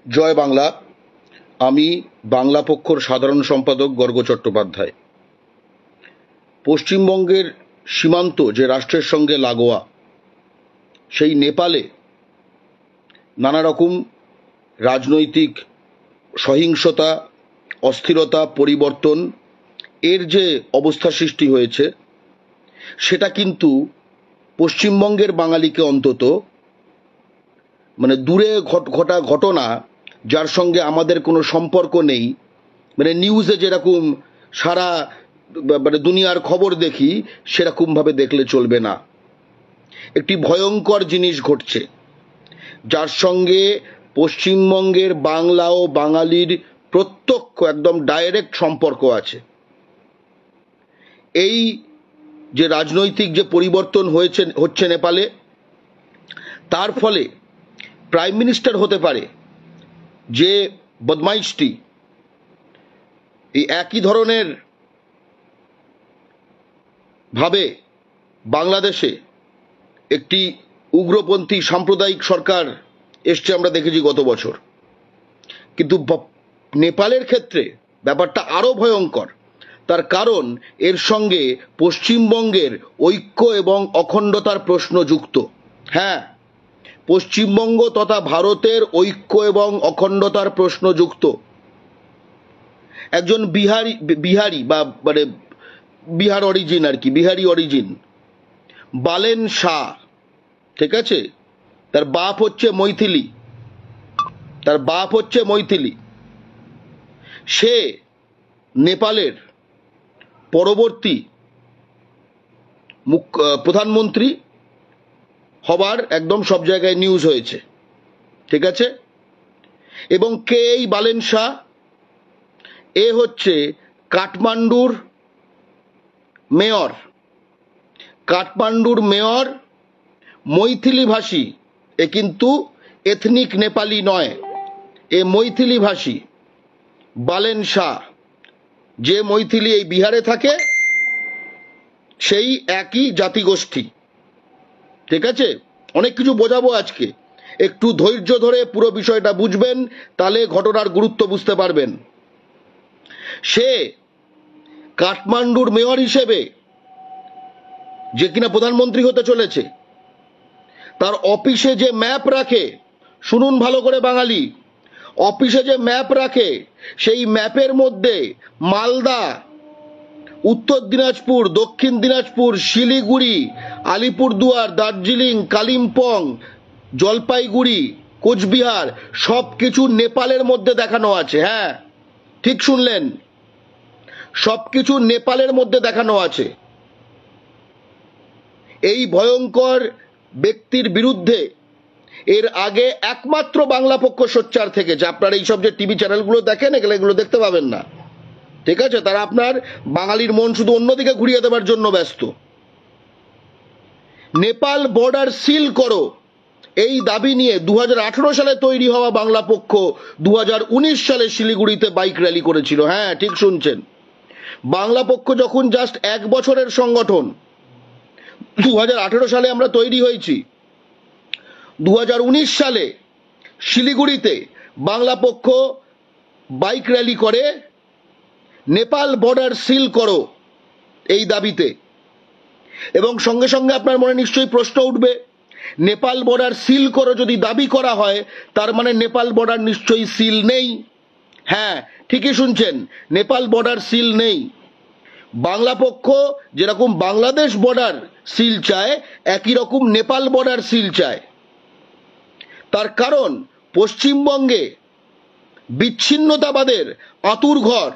জয় বাংলা। আমি বাংলা পক্ষর সাধারণ সম্পাদক গর্গ চট্টোপাধ্যায়। পশ্চিমবঙ্গের সীমান্ত যে রাষ্ট্রের সঙ্গে লাগোয়া, সেই নেপালে নানা রকম রাজনৈতিক সহিংসতা, অস্থিরতা, পরিবর্তন এর যে অবস্থা সৃষ্টি হয়েছে, সেটা কিন্তু পশ্চিমবঙ্গের বাঙালিকে অন্তত মানে দূরে ঘটা ঘটনা, যার সঙ্গে আমাদের কোনো সম্পর্ক নেই, মানে নিউজে যেরকম সারা মানে দুনিয়ার খবর দেখি, সেরকমভাবে দেখলে চলবে না। একটি ভয়ঙ্কর জিনিস ঘটছে, যার সঙ্গে পশ্চিমবঙ্গের বাংলা ও বাঙালির প্রত্যক্ষ একদম ডাইরেক্ট সম্পর্ক আছে। এই যে রাজনৈতিক যে পরিবর্তন হচ্ছে নেপালে, তার ফলে প্রাইম মিনিস্টার হতে পারে যে বদমাইশটি এই একই ধরনের ভাবে বাংলাদেশে একটি উগ্রপন্থী সাম্প্রদায়িক সরকার এসছে, আমরা দেখেছি গত বছর। কিন্তু নেপালের ক্ষেত্রে ব্যাপারটা আরো ভয়ঙ্কর, তার কারণ এর সঙ্গে পশ্চিমবঙ্গের ঐক্য এবং অখণ্ডতার প্রশ্ন যুক্ত। হ্যাঁ, পশ্চিমবঙ্গ তথা ভারতের ঐক্য এবং অখণ্ডতার প্রশ্ন যুক্ত। একজন বিহারি বা মানে বিহার অরিজিন আর কি, বিহারি অরিজিন, বালেন শাহ, ঠিক আছে, তার বাপ হচ্ছে মৈথিলি। সে নেপালের পরবর্তী প্রধানমন্ত্রী হবার একদম সব জায়গায় নিউজ হয়েছে, ঠিক আছে। এবং কে এই বালেন শাহ? এ হচ্ছে কাঠমান্ডুর মেয়র, মৈথিলি ভাষী। এ কিন্তু এথনিক নেপালি নয়, এ মৈথিলি ভাষী বালেন শাহ। যে মৈথিলি এই বিহারে থাকে, সেই একই জাতিগোষ্ঠী, ঠিক আছে। অনেক কিছু বোঝাবো আজকে, একটু ধৈর্য ধরে পুরো বিষয়টা বুঝবেন, তাহলে ঘটনার গুরুত্ব বুঝতে পারবেন। সে কাঠমান্ডুর মেয়র হিসেবে, যে কিনা প্রধানমন্ত্রী হতে চলেছে, তার অফিসে যে ম্যাপ রাখে, শুনুন ভালো করে বাঙালি, অফিসে যে ম্যাপ রাখে, সেই ম্যাপের মধ্যে মালদা, উত্তর দিনাজপুর, দক্ষিণ দিনাজপুর, শিলিগুড়ি, আলিপুরদুয়ার, দার্জিলিং, কালিম্পং, জলপাইগুড়ি, কোচবিহার সবকিছু নেপালের মধ্যে দেখানো আছে। হ্যাঁ, ঠিক শুনলেন, সবকিছু নেপালের মধ্যে দেখানো আছে। এই ভয়ঙ্কর ব্যক্তির বিরুদ্ধে এর আগে একমাত্র বাংলা পক্ষ সোচ্চার থেকেছে। আপনার এইসব যে টিভি চ্যানেলগুলো দেখেন, এগুলো দেখতে পাবেন না, ঠিক আছে। তারা আপনার বাঙালির মন শুধু অন্যদিকে ঘুরিয়ে দেওয়ার জন্য ব্যস্ত। নেপাল বর্ডার সিল করো, এই দাবি নিয়ে 2018 সালে তৈরি হওয়া বাংলা পক্ষ 2019 সালে শিলিগুড়িতে বাইক র্যালি করেছিল। হ্যাঁ, ঠিক শুনছেন, বাংলা পক্ষ যখন জাস্ট 1 বছরের সংগঠন, 2018 সালে আমরা তৈরি হয়েছি, 2019 সালে শিলিগুড়িতে বাংলা পক্ষ বাইক র্যালি করে নেপাল বর্ডার সিল করো এই দাবিতে। এবং সঙ্গে সঙ্গে আপনার মনে নিশ্চয়ই প্রশ্ন উঠবে, নেপাল বর্ডার সিল করো যদি দাবি করা হয়, তার মানে নেপাল বর্ডার নিশ্চয়ই সিল নেই। হ্যাঁ, ঠিকই শুনছেন, নেপাল বর্ডার সিল নেই। বাংলা পক্ষ যেরকম বাংলাদেশ বর্ডার সিল চায়, একই রকম নেপাল বর্ডার সিল চায়। তার কারণ পশ্চিমবঙ্গে বিচ্ছিন্নতাবাদের আঁতুড়ঘর,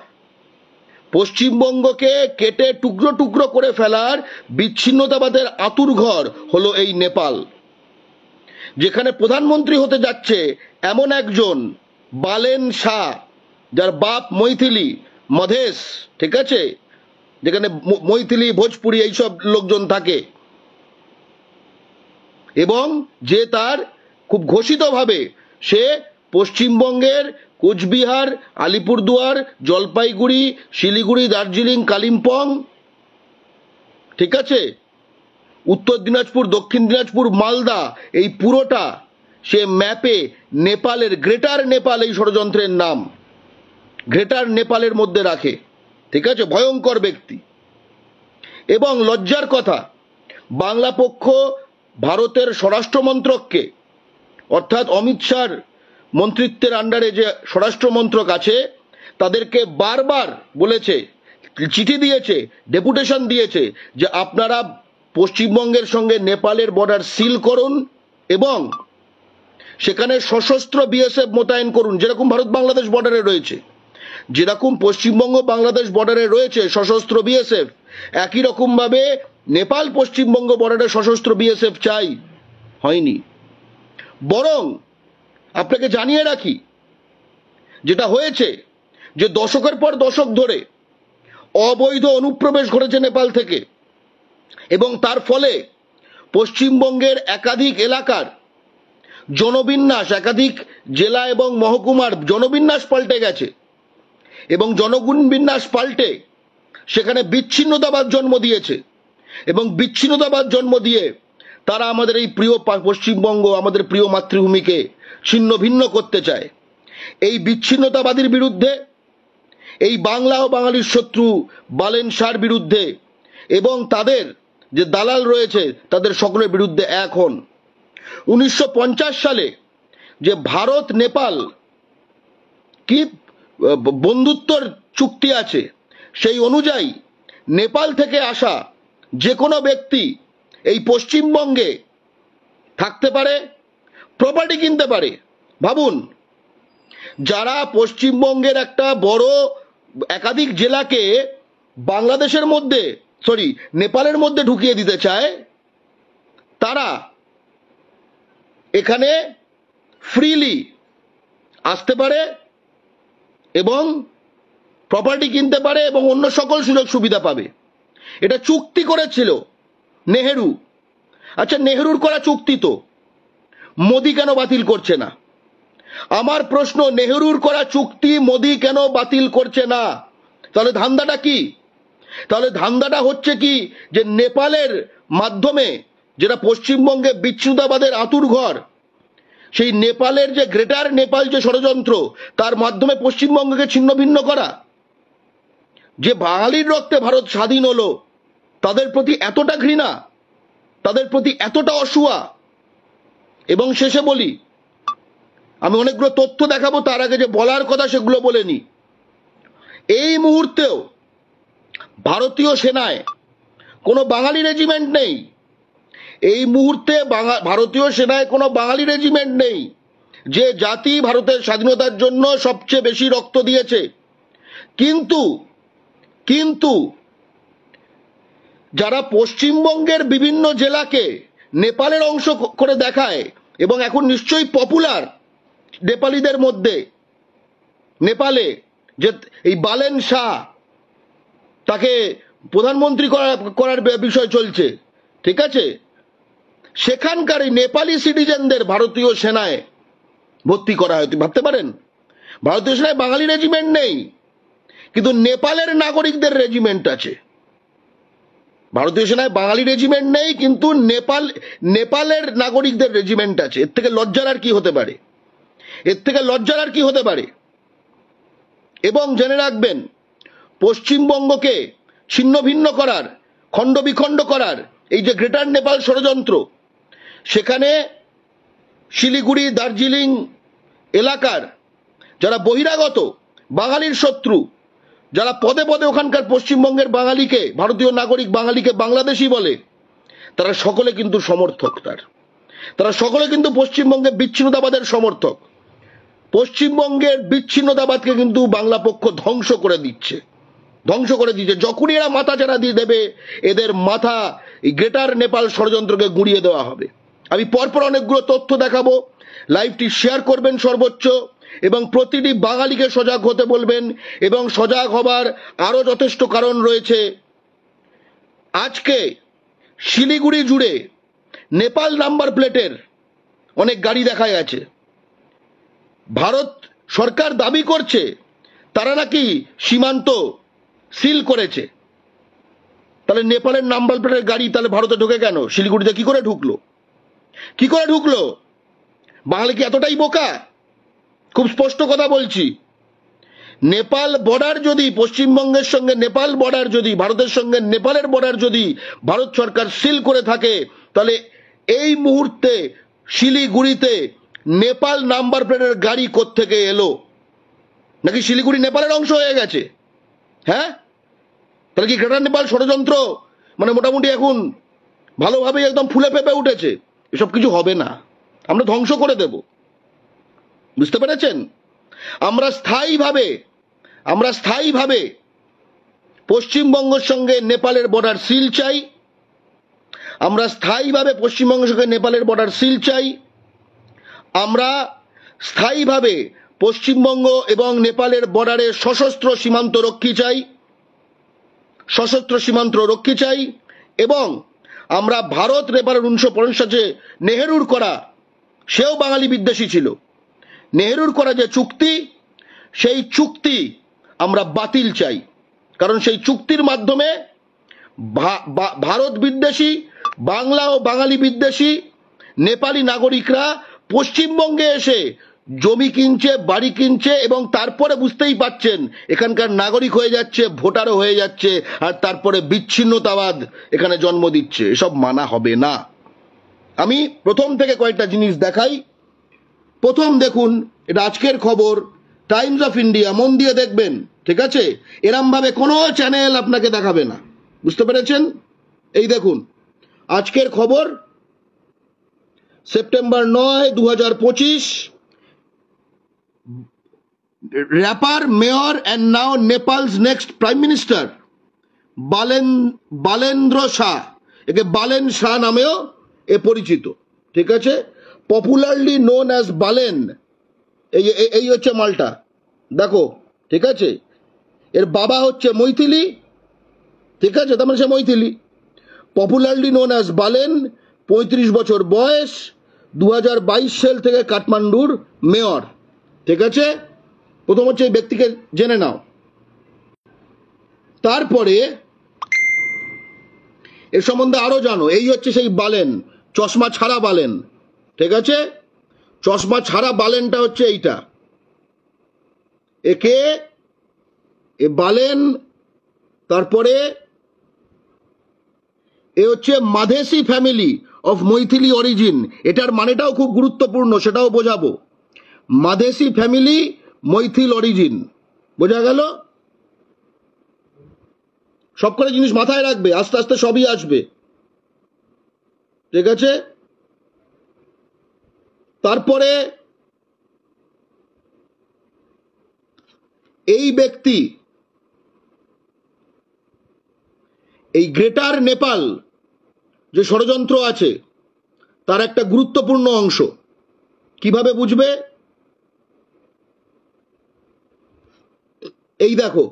পশ্চিমবঙ্গকে কেটে টুকরো টুকরো করে ফেলার বিচ্ছিন্নতাবাদের আঁতুড়ঘর হলো এই নেপাল, যেখানে প্রধানমন্ত্রী হতে যাচ্ছে এমন একজন বালেন শাহ, যার বাপ মৈথিলি মধেশ, ঠিক আছে, যেখানে মৈথিলি, ভোজপুরি এইসব লোকজন থাকে, এবং যে তার খুব ঘোষিতভাবে সে পশ্চিমবঙ্গের কোচবিহার, আলিপুরদুয়ার, জলপাইগুড়ি, শিলিগুড়ি, দার্জিলিং, কালিম্পং, ঠিক আছে, উত্তর দিনাজপুর, দক্ষিণ দিনাজপুর, মালদা, এই পুরোটা সে ম্যাপে নেপালের গ্রেটার নেপাল এই ষড়যন্ত্রের নাম গ্রেটার নেপালের মধ্যে রাখে। ঠিক আছে, ভয়ঙ্কর ব্যক্তি। এবং লজ্জার কথা, বাংলা পক্ষ ভারতের স্বরাষ্ট্রমন্ত্রককে, অর্থাৎ অমিত শাহর মন্ত্রিত্বের আন্ডারে যে স্বরাষ্ট্রমন্ত্রক আছে, তাদেরকে বারবার বলেছে, চিঠি দিয়েছে, ডেপুটেশন দিয়েছে যে আপনারা পশ্চিমবঙ্গের সঙ্গে নেপালের বর্ডার সিল করুন এবং সেখানে সশস্ত্র বিএসএফ মোতায়েন করুন, যেরকম ভারত বাংলাদেশ বর্ডারে রয়েছে, যেরকম পশ্চিমবঙ্গ বাংলাদেশ বর্ডারে রয়েছে সশস্ত্র বিএসএফ, একই রকম ভাবে নেপাল পশ্চিমবঙ্গ বর্ডারে সশস্ত্র বিএসএফ চাই। হয়নি। বরং আপনাকে জানিয়ে রাখি, যেটা হয়েছে যে দশকের পর দশক ধরে অবৈধ অনুপ্রবেশ ঘটেছে নেপাল থেকে, এবং তার ফলে পশ্চিমবঙ্গের একাধিক এলাকার জনবিন্যাস, একাধিক জেলা এবং মহকুমার জনবিন্যাস পাল্টে গেছে, এবং জনবিন্যাস পাল্টে সেখানে বিচ্ছিন্নতাবাদ জন্ম দিয়েছে, এবং বিচ্ছিন্নতাবাদ জন্ম দিয়ে তারা আমাদের এই প্রিয় পশ্চিমবঙ্গ, আমাদের প্রিয় মাতৃভূমিকে ছিন্ন ভিন্ন করতে চায়। এই বিচ্ছিন্নতাবাদীর বিরুদ্ধে, এই বাংলা ও বাঙালির শত্রু বালেন শাহর বিরুদ্ধে এবং তাদের যে দালাল রয়েছে তাদের সকলের বিরুদ্ধে এক হন। 1950 সালে যে ভারত নেপাল কি বন্ধুত্বর চুক্তি আছে, সেই অনুযায়ী নেপাল থেকে আসা যে কোনো ব্যক্তি এই পশ্চিমবঙ্গে থাকতে পারে, প্রপার্টি কিনতে পারে। ভাবুন, যারা পশ্চিমবঙ্গের একটা বড় একাধিক জেলাকে বাংলাদেশের মধ্যে, নেপালের মধ্যে ঢুকিয়ে দিতে চায়, তারা এখানে ফ্রিলি আসতে পারে এবং প্রপার্টি কিনতে পারে এবং অন্য সকল সুযোগ সুবিধা পাবে। এটা চুক্তি করেছিল নেহেরু। আচ্ছা, নেহেরুর করা চুক্তি তো মোদি কেন বাতিল করছে না? আমার প্রশ্ন, নেহেরুর করা চুক্তি মোদি কেন বাতিল করছে না? তাহলে ধান্দাটা কি? তাহলে ধান্দাটা হচ্ছে কি যে নেপালের মাধ্যমে, যেটা পশ্চিমবঙ্গে বিচ্ছিন্নতাবাদের আঁতুড়ঘর, সেই নেপালের যে গ্রেটার নেপাল যে ষড়যন্ত্র, তার মাধ্যমে পশ্চিমবঙ্গকে ছিন্ন ভিন্ন করা। যে বাঙালির রক্তে ভারত স্বাধীন হলো, তাদের প্রতি এতটা ঘৃণা, তাদের প্রতি এতটা অসূয়া। এবং শেষে বলি, আমি অনেকগুলো তথ্য দেখাবো, তার আগে যে বলার কথা সেগুলো বলে নি। এই মুহূর্তেও ভারতীয় সেনায় কোনো বাঙালি রেজিমেন্ট নেই। এই মুহূর্তে ভারতীয় সেনায় কোনো বাঙালি রেজিমেন্ট নেই। যে জাতি ভারতের স্বাধীনতার জন্য সবচেয়ে বেশি রক্ত দিয়েছে, কিন্তু যারা পশ্চিমবঙ্গের বিভিন্ন জেলাকে নেপালের অংশ করে দেখায় এবং এখন নিশ্চয়ই পপুলার নেপালিদের মধ্যে, নেপালে যে এই বালেন শাহ, তাকে প্রধানমন্ত্রী করার বিষয় চলছে, ঠিক আছে, সেখানকার এই নেপালি সিটিজেনদের ভারতীয় সেনায় ভর্তি করা হয়। ভাবতে পারেন, ভারতীয় সেনায় বাঙালি রেজিমেন্ট নেই, কিন্তু নেপালের নাগরিকদের রেজিমেন্ট আছে। ভারতীয় সেনায় বাঙালি রেজিমেন্ট নেই, কিন্তু নেপালের নাগরিকদের রেজিমেন্ট আছে। এর থেকে লজ্জার আর কি হতে পারে? এর থেকে লজ্জার আর কি হতে পারে? এবং জেনে রাখবেন, পশ্চিমবঙ্গকে ছিন্ন ভিন্ন করার, খণ্ড বিখণ্ড করার এই যে গ্রেটার নেপাল ষড়যন্ত্র, সেখানে শিলিগুড়ি, দার্জিলিং এলাকার যারা বহিরাগত বাঙালির শত্রু, যারা পদে পদে ওখানকার পশ্চিমবঙ্গের বাঙালিকে, ভারতীয় নাগরিক বাঙালিকে বাংলাদেশি বলে, তারা সকলে কিন্তু সমর্থক। তারা সকলে কিন্তু পশ্চিমবঙ্গের বিচ্ছিন্নতাবাদের সমর্থক। পশ্চিমবঙ্গের বিচ্ছিন্নতাবাদকে কিন্তু বাংলা পক্ষ ধ্বংস করে দিচ্ছে। যখনই এরা মাথা চাড়া দিয়ে দেবে, এদের মাথা এই গ্রেটার নেপাল ষড়যন্ত্রকে গুঁড়িয়ে দেওয়া হবে। আমি পরপর অনেকগুলো তথ্য দেখাবো। লাইভটি শেয়ার করবেন সর্বোচ্চ, এবং প্রতিটি বাঙালিকে সজাগ হতে বলবেন। এবং সজাগ হবার আরো যথেষ্ট কারণ রয়েছে। আজকে শিলিগুড়ি জুড়ে নেপাল নাম্বার প্লেটের অনেক গাড়ি দেখা গেছে। ভারত সরকার দাবি করছে তারা নাকি সীমান্ত সিল করেছে। তাহলে নেপালের নাম্বার প্লেটের গাড়ি তাহলে ভারতে ঢোকে কেন? শিলিগুড়িতে কি করে ঢুকলো? বাঙালি কি এতটাই বোকা? খুব স্পষ্ট কথা বলছি, নেপাল বর্ডার যদি, পশ্চিমবঙ্গের সঙ্গে নেপাল বর্ডার যদি, ভারতের সঙ্গে নেপালের বর্ডার যদি ভারত সরকার সিল করে থাকে, তাহলে এই মুহূর্তে শিলিগুড়িতে নেপাল নাম্বার প্লেটের গাড়ি কোত্থেকে এলো? নাকি শিলিগুড়ি নেপালের অংশ হয়ে গেছে? হ্যাঁ, তাহলে কি গ্রেটার নেপাল ষড়যন্ত্র মানে মোটামুটি এখন ভালোভাবেই একদম ফুলে ফেপে উঠেছে? এসব কিছু হবে না, আমরা ধ্বংস করে দেব। বুঝতে পেরেছেন? আমরা স্থায়ীভাবে পশ্চিমবঙ্গের সঙ্গে নেপালের বর্ডার সিল চাই। আমরা স্থায়ীভাবে পশ্চিমবঙ্গের সঙ্গে নেপালের বর্ডার সিল চাই। আমরা স্থায়ীভাবে পশ্চিমবঙ্গ এবং নেপালের বর্ডারে সশস্ত্র সীমান্ত রক্ষী চাই। এবং আমরা ভারত নেপালের 1950 নেহেরুর করা, সেও বাঙালি বিদ্বেষী ছিল, নেহেরুর করা যে চুক্তি, সেই চুক্তি আমরা বাতিল চাই। কারণ সেই চুক্তির মাধ্যমে ভারত বিদ্বেষী, বাংলা ও বাঙালি বিদ্বেষী নেপালি নাগরিকরা পশ্চিমবঙ্গে এসে জমি কিনছে, বাড়ি কিনছে, এবং তারপরে বুঝতেই পাচ্ছেন এখানকার নাগরিক হয়ে যাচ্ছে, ভোটারও হয়ে যাচ্ছে, আর তারপরে বিচ্ছিন্নতাবাদ এখানে জন্ম দিচ্ছে। এসব মানা হবে না। আমি প্রথম থেকে কয়েকটা জিনিস দেখাই। প্রথম দেখুন, এটা আজকের খবর, টাইমস অফ ইন্ডিয়া, মন দিয়ে দেখবেন, ঠিক আছে? এরম ভাবে কোনো চ্যানেল আপনাকে দেখাবে না, বুঝতে পেরেছেন? এই দেখুন আজকের খবর, September 9, 2025। Rapper mayor and now Nepal's next prime minister Balendra Shah, একে বালেন শাহ নামেও এ পরিচিত, ঠিক আছে? Popularly known as Balen. এই হচ্ছে মালটা, দেখো, ঠিক আছে? এর বাবা হচ্ছে মৈথিলি, ঠিক আছে? তার মানে সে Maithili. Popularly known as Balen, 35 বছর বয়স, 2022 সাল থেকে কাঠমান্ডুর মেয়র, ঠিক আছে? প্রথম হচ্ছে এই ব্যক্তিকে জেনে নাও। তারপরে এর সম্বন্ধে আরো জানো। এই হচ্ছে সেই বালেন, চশমা ছাড়া বালেন, ঠিক আছে? চশমা ছাড়া বালেনটা হচ্ছে এইটা, একে এ বালেন। তারপরে এ হচ্ছে Madhesi family of Maithili origin. এটার মানেটাও খুব গুরুত্বপূর্ণ, সেটাও বোঝাবো। মাধেসি ফ্যামিলি, মৈথিল অরিজিন, বোঝা গেল? সব করে জিনিস মাথায় রাখবে, আস্তে আস্তে সবই আসবে, ঠিক আছে? তারপরে এই ব্যক্তি, এই গ্রেটার নেপাল যে ষড়যন্ত্র আছে তার একটা গুরুত্বপূর্ণ অংশ। কিভাবে বুঝবে? এই দেখো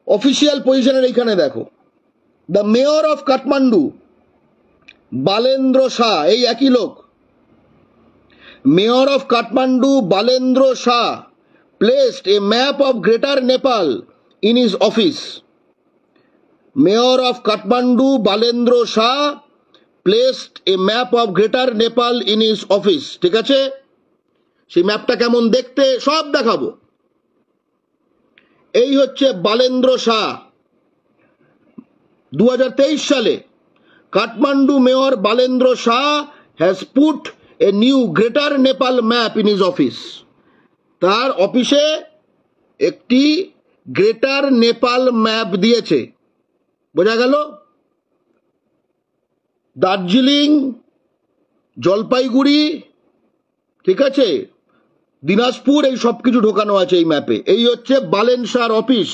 অফিসিয়াল পজিশনের এইখানে দেখো, the mayor of Kathmandu Balendra Shah, এই একই লোক। Mayor of Kathmandu Balendra Shah placed A map of greater Nepal in his office. Mayor of Kathmandu Balendra Shah placed A map of greater Nepal in his office, ঠিক আছে? সেই ম্যাপটা কেমন দেখতে সব দেখাবো। এই হচ্ছে বালেন্দ্র শাহ। 2023 সালে Kathmandu mayor Balendra Shah has put a new greater Nepal map in his office. তার অফিসে একটি গ্রেটার নেপাল ম্যাপ দিয়েছে, বোঝা গেল? দার্জিলিং, জলপাইগুড়ি, ঠিক আছে, দিনাজপুর, এই সব কিছু ঢোকানো আছে এই ম্যাপে। এই হচ্ছে বালেন শাহর অফিস।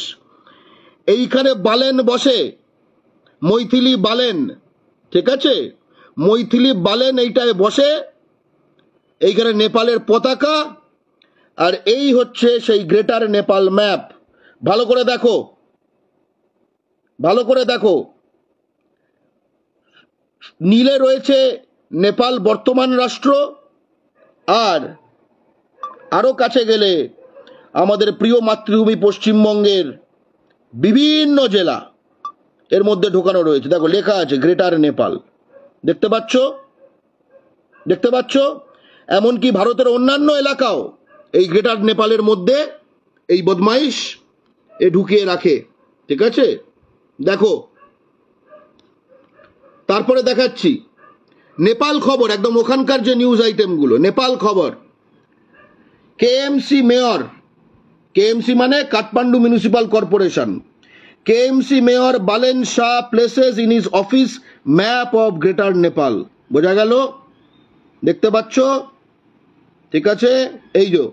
এইখানে বালেন বসে, মৈথিলি বালেন, ঠিক আছে? মৈথিলি বালেন এইটায় বসে। এইখানে নেপালের পতাকা, আর এই হচ্ছে সেই গ্রেটার নেপাল ম্যাপ। ভালো করে দেখো, ভালো করে দেখো। নীলে রয়েছে নেপাল বর্তমান রাষ্ট্র, আর আরো কাছে গেলে আমাদের প্রিয় মাতৃভূমি পশ্চিমবঙ্গের বিভিন্ন জেলা এর মধ্যে ঢোকানো রয়েছে। দেখো লেখা আছে গ্রেটার নেপাল, দেখতে পাচ্ছ? দেখতে পাচ্ছ, এমনকি ভারতের অন্যান্য এলাকাও এই গ্রেটার নেপালের মধ্যে এই বদমাইশ ঢুকিয়ে রাখে। ঠিক আছে, দেখো তারপরে দেখাচ্ছি নেপাল খবর, একদম ওখানকার যে নিউজ আইটেমগুলো। নেপাল খবর, কেএমসি মেয়র, কেএমসি মানে Kathmandu municipal corporation, KMC mayor Balen Shah places in his office map of greater Nepal. বোঝা গেল? দেখতে পাচ্ছ? ঠিক আছে, এই যে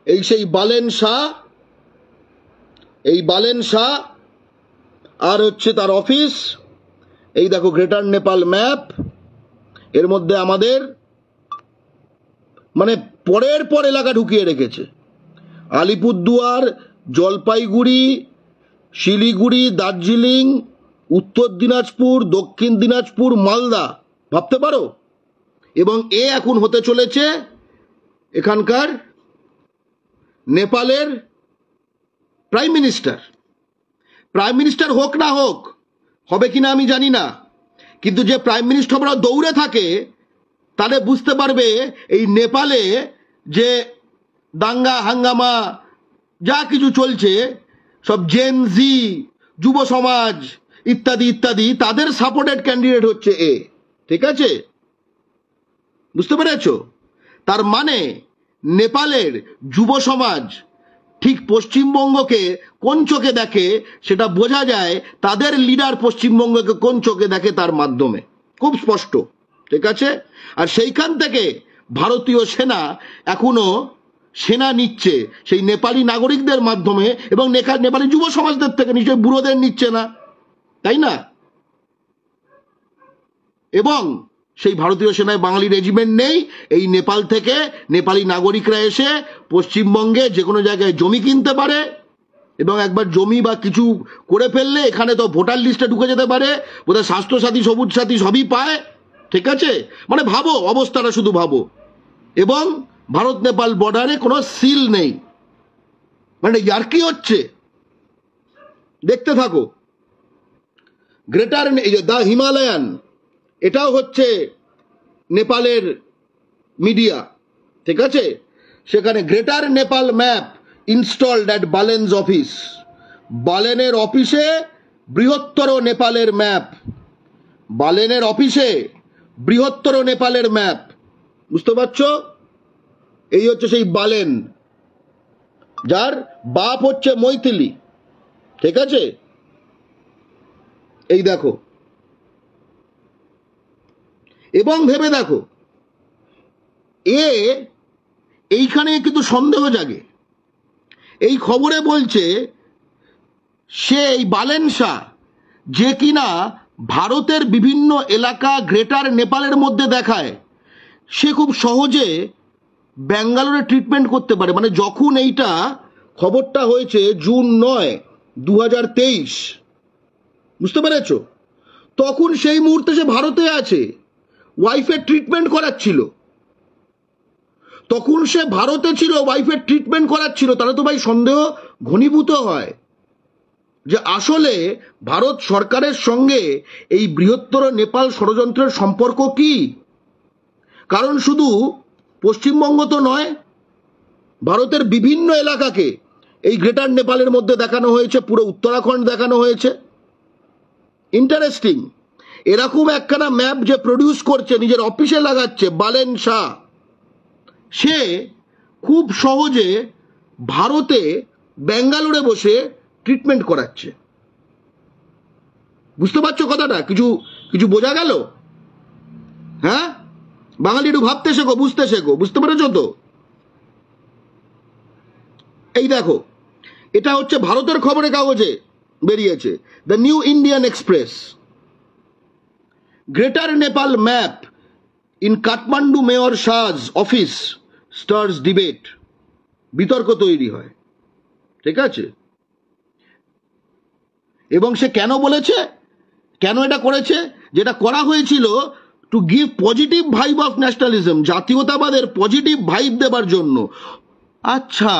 এই সেই বালেন শাহ, এই বালেন শাহ আর হচ্ছে তার অফিস। এই দেখো গ্রেটার নেপাল ম্যাপ, এর মধ্যে আমাদের মানে পরের পর এলাকা ঢুকিয়ে রেখেছে। আলিপুরদুয়ার, জলপাইগুড়ি, শিলিগুড়ি, দার্জিলিং, উত্তর দিনাজপুর, দক্ষিণ দিনাজপুর, মালদা, ভাবতে পারো। এবং এখন হতে চলেছে এখানকার নেপালের প্রাইম মিনিস্টার। প্রাইম মিনিস্টার হোক না হোক, হবে কিনা আমি জানি না, কিন্তু যে প্রাইম মিনিস্টাররা দৌড়ে থাকে তাহলে বুঝতে পারবে এই নেপালে যে দাঙ্গা হাঙ্গামা যা কিছু চলছে, সব জেন জি, যুব সমাজ ইত্যাদি ইত্যাদি, তাদের সাপোর্টেড ক্যান্ডিডেট হচ্ছে এ। ঠিক আছে, বুঝতে পেরেছ? তার মানে নেপালের যুব সমাজ ঠিক পশ্চিমবঙ্গকে কোন চোখে দেখে সেটা বোঝা যায় তাদের লিডার পশ্চিমবঙ্গকে কোন চোখে দেখে তার মাধ্যমে, খুব স্পষ্ট। ঠিক আছে, আর সেইখান থেকে ভারতীয় সেনা এখনো সেনা নিচ্ছে সেই নেপালি নাগরিকদের মাধ্যমে, এবং নেপালি যুব সমাজদের থেকে, নিশ্চয়ই বুড়োদের নিচ্ছে না, তাই না? এবং সেই ভারতীয় সেনায় বাঙালি রেজিমেন্ট নেই, এই নেপাল থেকে নেপালি নাগরিকরা এসে পশ্চিমবঙ্গে যে কোনো জায়গায় জমি কিনতে পারে, এবং একবার জমি বা কিছু করে ফেললে এখানে তো ভোটার লিস্টে ঢুকে যেতে পারে, বোধহয় স্বাস্থ্যসাথী, সবুজ সাথী সবই পায়। ঠিক আছে, মানে ভাবো অবস্থাটা, শুধু ভাবো। এবং ভারত নেপাল বর্ডারে কোনো সিল নেই, মানে ইয়ার কি হচ্ছে দেখতে থাকো। গ্রেটার দ্য হিমালয়ান, এটাও হচ্ছে নেপালের মিডিয়া। ঠিক আছে, সেখানে greater Nepal map installed at Balen's office, বালেনের অফিসে বৃহত্তর নেপালের ম্যাপ, বালেনের অফিসে বৃহত্তর নেপালের ম্যাপ। বুঝতে পারছ? এই হচ্ছে সেই বালেন, যার বাপ হচ্ছে মৈথিলি। ঠিক আছে, এই দেখো, এবং ভেবে দেখো এইখানে কিন্তু সন্দেহ জাগে। এই খবরে বলছে সে এই বালেন শাহ, যে কিনা ভারতের বিভিন্ন এলাকা গ্রেটার নেপালের মধ্যে দেখায়, সে খুব সহজে ব্যাঙ্গালোরে ট্রিটমেন্ট করতে পারে। মানে যখন এইটা খবরটা হয়েছে জুন 9, 2023, বুঝতে পেরেছ, তখন সেই মুহূর্তে সে ভারতে আছে, ওয়াইফের ট্রিটমেন্ট করাচ্ছিল। তখন সে ভারতে ছিল, ওয়াইফের ট্রিটমেন্ট করাচ্ছিল। তাহলে তো ভাই সন্দেহ ঘনীভূত হয় যে আসলে ভারত সরকারের সঙ্গে এই বৃহত্তর নেপাল ষড়যন্ত্রের সম্পর্ক কি। কারণ শুধু পশ্চিমবঙ্গ তো নয়, ভারতের বিভিন্ন এলাকাকে এই গ্রেটার নেপালের মধ্যে দেখানো হয়েছে, পুরো উত্তরাখণ্ড দেখানো হয়েছে। ইন্টারেস্টিং, এরকম একখানা ম্যাপ যে প্রডিউস করছে, নিজের অফিসে লাগাচ্ছে বালেন শাহ, সে খুব সহজে ভারতে ব্যাঙ্গালোরে বসে ট্রিটমেন্ট করাচ্ছে। বুঝতে পারছো কথাটা? কিছু কিছু বোঝা গেল? হ্যাঁ, বাঙালি একটু ভাবতে শেখো, বুঝতে শেখো। বুঝতে পেরেছো তো? এই দেখো, এটা হচ্ছে ভারতের খবরের কাগজে বেরিয়েছে, the New Indian Express. Greater Nepal map in Kathmandu mayor Shah's office stirs debate, বিতর্ক তৈরি হয়। ঠিক আছে, এবং সে কেন বলেছে, কেন এটা করেছে, যেটা করা হয়েছিল to give positive vibe of nationalism, জাতীয়তাবাদের পজিটিভ ভাইব দেবার জন্য। আচ্ছা,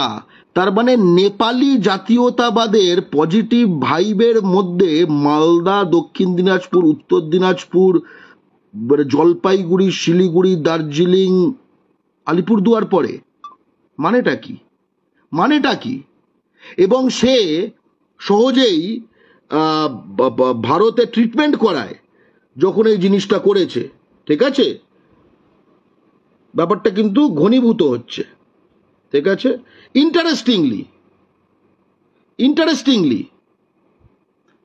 তার মানে নেপালি জাতীয়তাবাদের পজিটিভ ভাইবের মধ্যে মালদা, দক্ষিণ দিনাজপুর, উত্তর দিনাজপুর, জলপাইগুড়ি, শিলিগুড়ি, দার্জিলিং, আলিপুরদুয়ার পরে? মানেটা কি? মানেটা কি? এবং সে সহজেই ভারতে ট্রিটমেন্ট করায় যখন এই জিনিসটা করেছে। ঠিক আছে, ব্যাপারটা কিন্তু ঘনীভূত হচ্ছে। ঠিক আছে, interestingly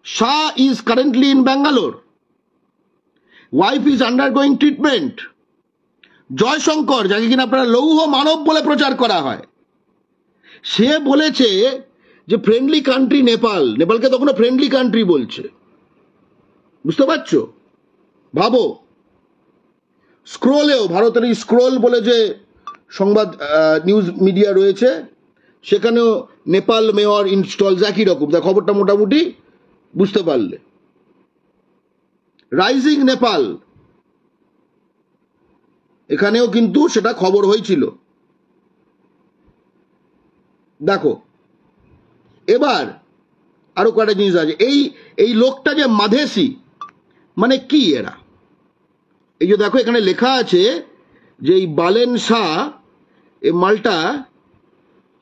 Shah is currently in Bangalore, wife is undergoing treatment. Jaishankar, যাকে কিনা আপনারা লৌহ মানব বলে প্রচার করা হয়, সে বলেছে যে ফ্রেন্ডলি কান্ট্রি নেপাল, নেপালকে তখনও ফ্রেন্ডলি কান্ট্রি বলছে। বুঝতে পারছো? ভাবো, স্ক্রোলেও, ভারতের এই স্ক্রোল বলে যে সংবাদ নিউজ মিডিয়া রয়েছে, সেখানেও নেপাল মেয়র ইনস্টলস, একই রকম। তা খবরটা মোটামুটি বুঝতে পারলে। রাইজিং নেপাল, এখানেও কিন্তু সেটা খবর হয়েছিল। দেখো, এবার আরো কয়েকটা জিনিস আছে। এই লোকটা যে মাধেসি, মানে কি এরা? এই যে দেখো, এখানে লেখা আছে যে এই বালেন শাহ, এই মালটা,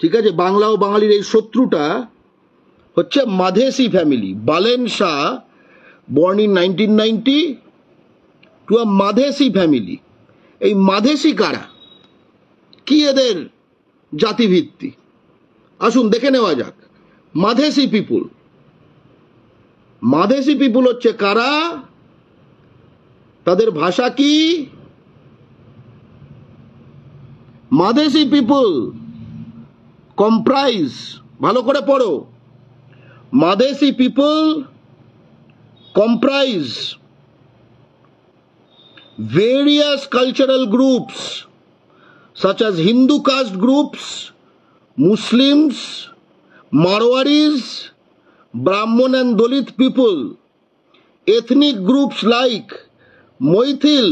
ঠিক আছে, বাংলা ও বাঙালির এই শত্রুটা হচ্ছে Madhesi family. Balen Shah, born in 1990, to a Madhesi family. এই মাধেসি কারা? কি এদের জাতিভিত্তি? আসুন দেখে নেওয়া যাক। মাধেসি পিপুল, মাধেসি পিপুল হচ্ছে কারা, তাদের ভাষা কি? মাধেসি পিপুল কম্প্রাইজ, ভালো করে পড়ো, মাধেসি পিপুল comprise various cultural groups such as Hindu caste groups, Muslims, Marwaris, Brahmin and Dalit people, ethnic groups like Moithil,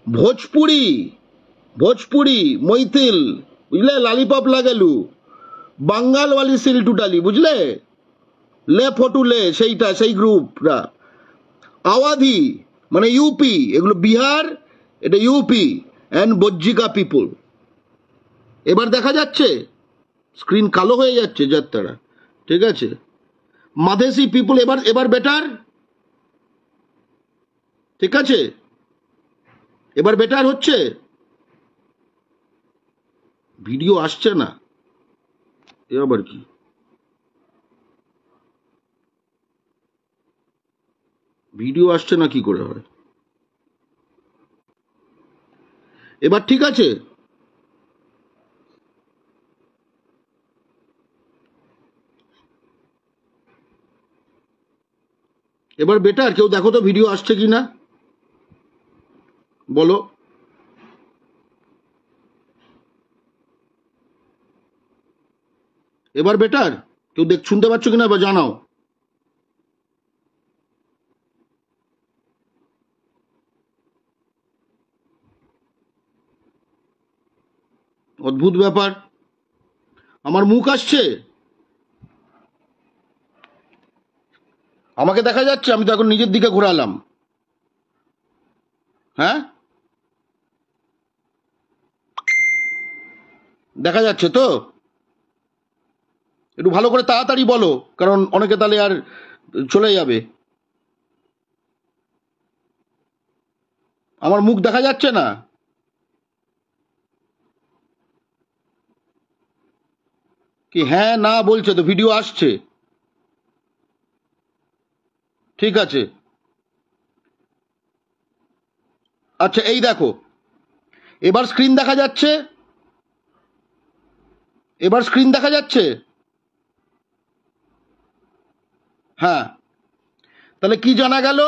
Bhojpuri, Moithil, বুঝলে, লালিপপ লাগালু, বাঙ্গালওয়ালি সিলটুটালি, বুঝলে, লে ফটুলে, সেইটা, সেই গ্রুপরা, আওয়াধি মানে ইউপি, এগুলো বিহার, এটা ইউপি, অ্যান্ড বজ্জিকা পিপুল। এবার দেখা যাচ্ছে, স্ক্রিন কালো হয়ে যাচ্ছে যাত্রাটা। ঠিক আছে, মাধেসি পিপুল, এবার বেটার? ঠিক আছে, এবার বেটার হচ্ছে? ভিডিও আসছে না, এ আবার কি? ভিডিও আসছে না, কি করে হয়? এবার ঠিক আছে? এবার বেটার? কেউ দেখো তো ভিডিও আসছে কিনা, বলো। এবার বেটার? কেউ শুনতে পাচ্ছ কিনা বা জানাও। অদ্ভুত ব্যাপার, আমার মুখ আসছে, আমাকে দেখা যাচ্ছে, আমি তো এখন নিজের দিকে ঘোরালাম। হ্যাঁ, দেখা যাচ্ছে তো? একটু ভালো করে তাড়াতাড়ি বলো, কারণ অনেকে তাহলে আর চলে যাবে। আমার মুখ দেখা যাচ্ছে না? কি হ্যাঁ না বলছে তো, ভিডিও আসছে। ঠিক আছে, আচ্ছা, এই দেখো, এবার স্ক্রিন দেখা যাচ্ছে? এবার স্ক্রিন দেখা যাচ্ছে? হ্যাঁ, তাহলে কি জানা গেল?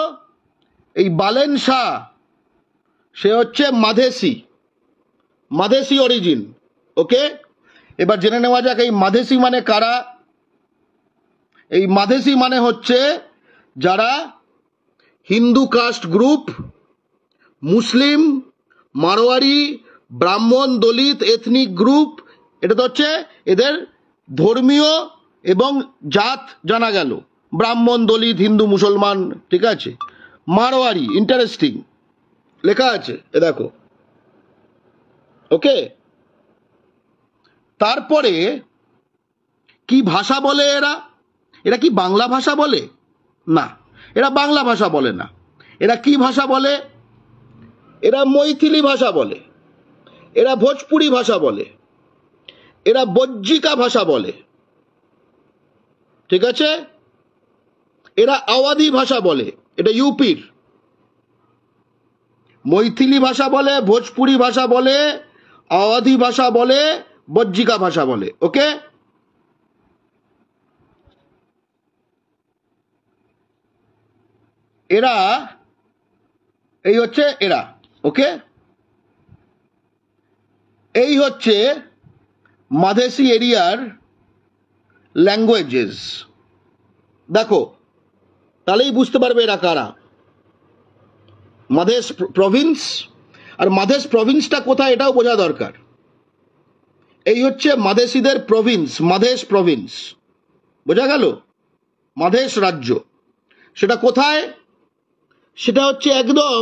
এই বালেন শাহ, সে হচ্ছে মাধেসি অরিজিন। ওকে, এবার জেনে নেওয়া যাক এই মাধেসি মানে কারা। এই মাধেসি মানে হচ্ছে যারা হিন্দু কাস্ট গ্রুপ, মুসলিম, মারোয়ারি, ব্রাহ্মণ, দলিত এথনিক গ্রুপ, এটা তো হচ্ছে এদের ধর্মীয় এবং জাত জানা গেল, ব্রাহ্মণ, দলিত, হিন্দু, মুসলমান। ঠিক আছে, মারোয়ারি, ইন্টারেস্টিং। লেখা আছে, এ দেখো। ওকে, তারপরে কি ভাষা বলে এরা? এরা কি বাংলা ভাষা বলে? না, এরা বাংলা ভাষা বলে না। এরা কি ভাষা বলে? এরা মৈথিলি ভাষা বলে, এরা ভোজপুরি ভাষা বলে, এরা বজ্জিকা ভাষা বলে, ঠিক আছে? এরা আওয়াধি ভাষা বলে, এটা ইউপির। মৈথিলি ভাষা বলে, ভোজপুরি ভাষা বলে, আওয়াধি ভাষা বলে, বজ্জিকা ভাষা বলে। ওকে, এরা এই হচ্ছে এরা। ওকে, এই হচ্ছে মাধেসি এরিয়ার ল্যাঙ্গুয়েজেস। দেখো, তাহলেই বুঝতে পারবে এরা কারা। মাধেস প্রভিন্স, আর মাধেস প্রভিন্সটা কোথায় এটাও বোঝা দরকার। এই হচ্ছে মাধেসিদের প্রভিন্স, মাধেস প্রভিন্স, বোঝা গেল? মাধেস রাজ্য, সেটা কোথায়? সেটা হচ্ছে একদম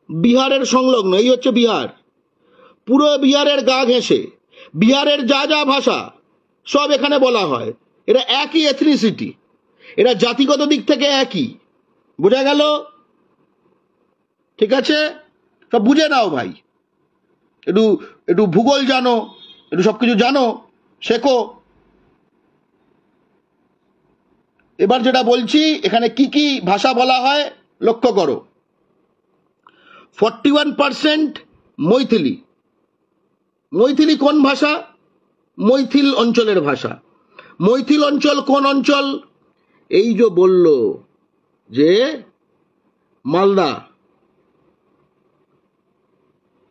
বিহারের সংলগ্ন। এই হচ্ছে বিহার, পুরো বিহারের গা ঘেঁষে বিহারের যা যা ভাষা সব এখানে বলা হয়। এরা একই এথনিসিটি, এরা জাতিগত দিক থেকে একই, বোঝা গেল? ঠিক আছে, সব বুঝে নাও ভাই, একটু একটু ভূগোল জানো, একটু সব কিছু জানো, শেখো। এবার যেটা বলছি, এখানে কি কি ভাষা বলা হয় লক্ষ্য করো। 41% মৈথিলি। মৈথিলি কোন ভাষা? মৈথিল অঞ্চলের ভাষা। মৈথিল অঞ্চল কোন অঞ্চল? এই যে বলল যে মালদা,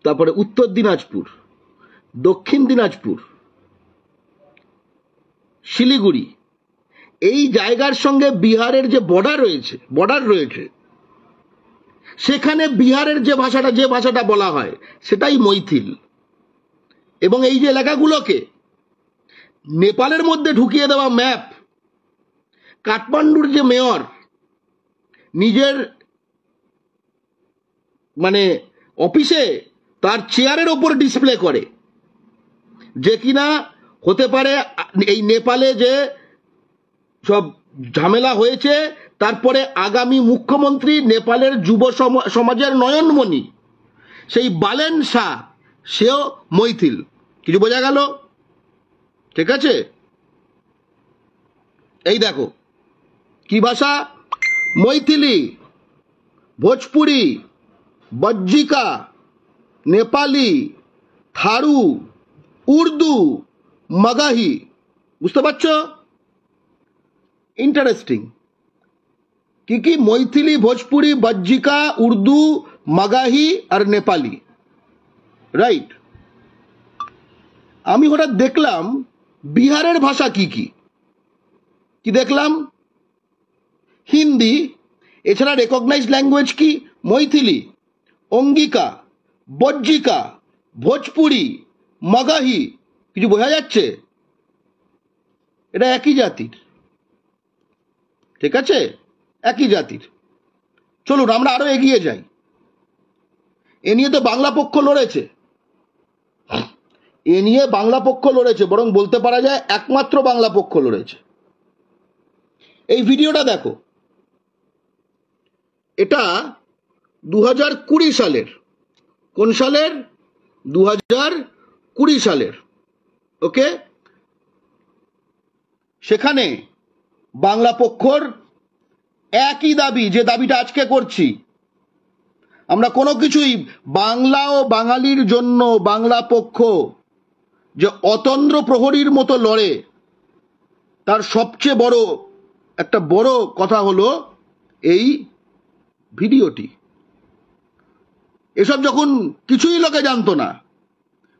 তারপরে উত্তর দিনাজপুর, দক্ষিণ দিনাজপুর, শিলিগুড়ি, এই জায়গার সঙ্গে বিহারের যে বর্ডার রয়েছে, সেখানে বিহারের যে ভাষাটা বলা হয় সেটাই মৈথিল। এবং এই যে এলাকাগুলোকে নেপালের মধ্যে ঢুকিয়ে দেওয়া ম্যাপ, কাঠমান্ডুর যে মেয়র নিজের মানে অফিসে তার চেয়ারের ওপর ডিসপ্লে করে, যে কিনা হতে পারে এই নেপালে যে সব ঝামেলা হয়েছে, তারপরে আগামী মুখ্যমন্ত্রী নেপালের যুব সমাজের নয়নমণি, সেই বালেন শাহ, সেও মৈথিল। কিছু বোঝা গেল? ঠিক আছে, এই দেখো কি ভাষা? মৈথিলি, ভোজপুরি, বজ্জিকা, নেপালি, থারু, উর্দু, মাগাহি। বুঝতে পারছো? ইন্টারেস্টিং। কি কি? মৈথিলি, ভোজপুরি, বজ্জিকা, উর্দু, মাগাহি আর নেপালি, রাইট? আমি হঠাৎ দেখলাম বিহারের ভাষা কি কি কি দেখলাম? হিন্দি, এছাড়া রেকগনাইজ ল্যাঙ্গুয়েজ কি? মৈথিলি, অঙ্গিকা, বজ্জিকা, ভোজপুরি, মাগাহি। কিছু বোঝা যাচ্ছে? এটা একই জাতির, ঠিক আছে, একই জাতির। চলুন আমরা আরো এগিয়ে যাই। এ নিয়ে তো বাংলা পক্ষ লড়েছে, বরং বলতে পারা যায় একমাত্র বাংলা পক্ষ লড়েছে। এই ভিডিওটা দেখো, এটা 2020 সালের। কোন সালের? 2020 সালের। ওকে, সেখানে বাংলা পক্ষর একই দাবি, যে দাবিটা আজকে করছি আমরা। কোনো কিছুই বাংলা ও বাঙালির জন্য বাংলা পক্ষ যে অতন্দ্র প্রহরীর মতো লড়ে, তার সবচেয়ে বড় কথা হলো এই ভিডিওটি। এসব যখন কিছুই লোকে জানতো না,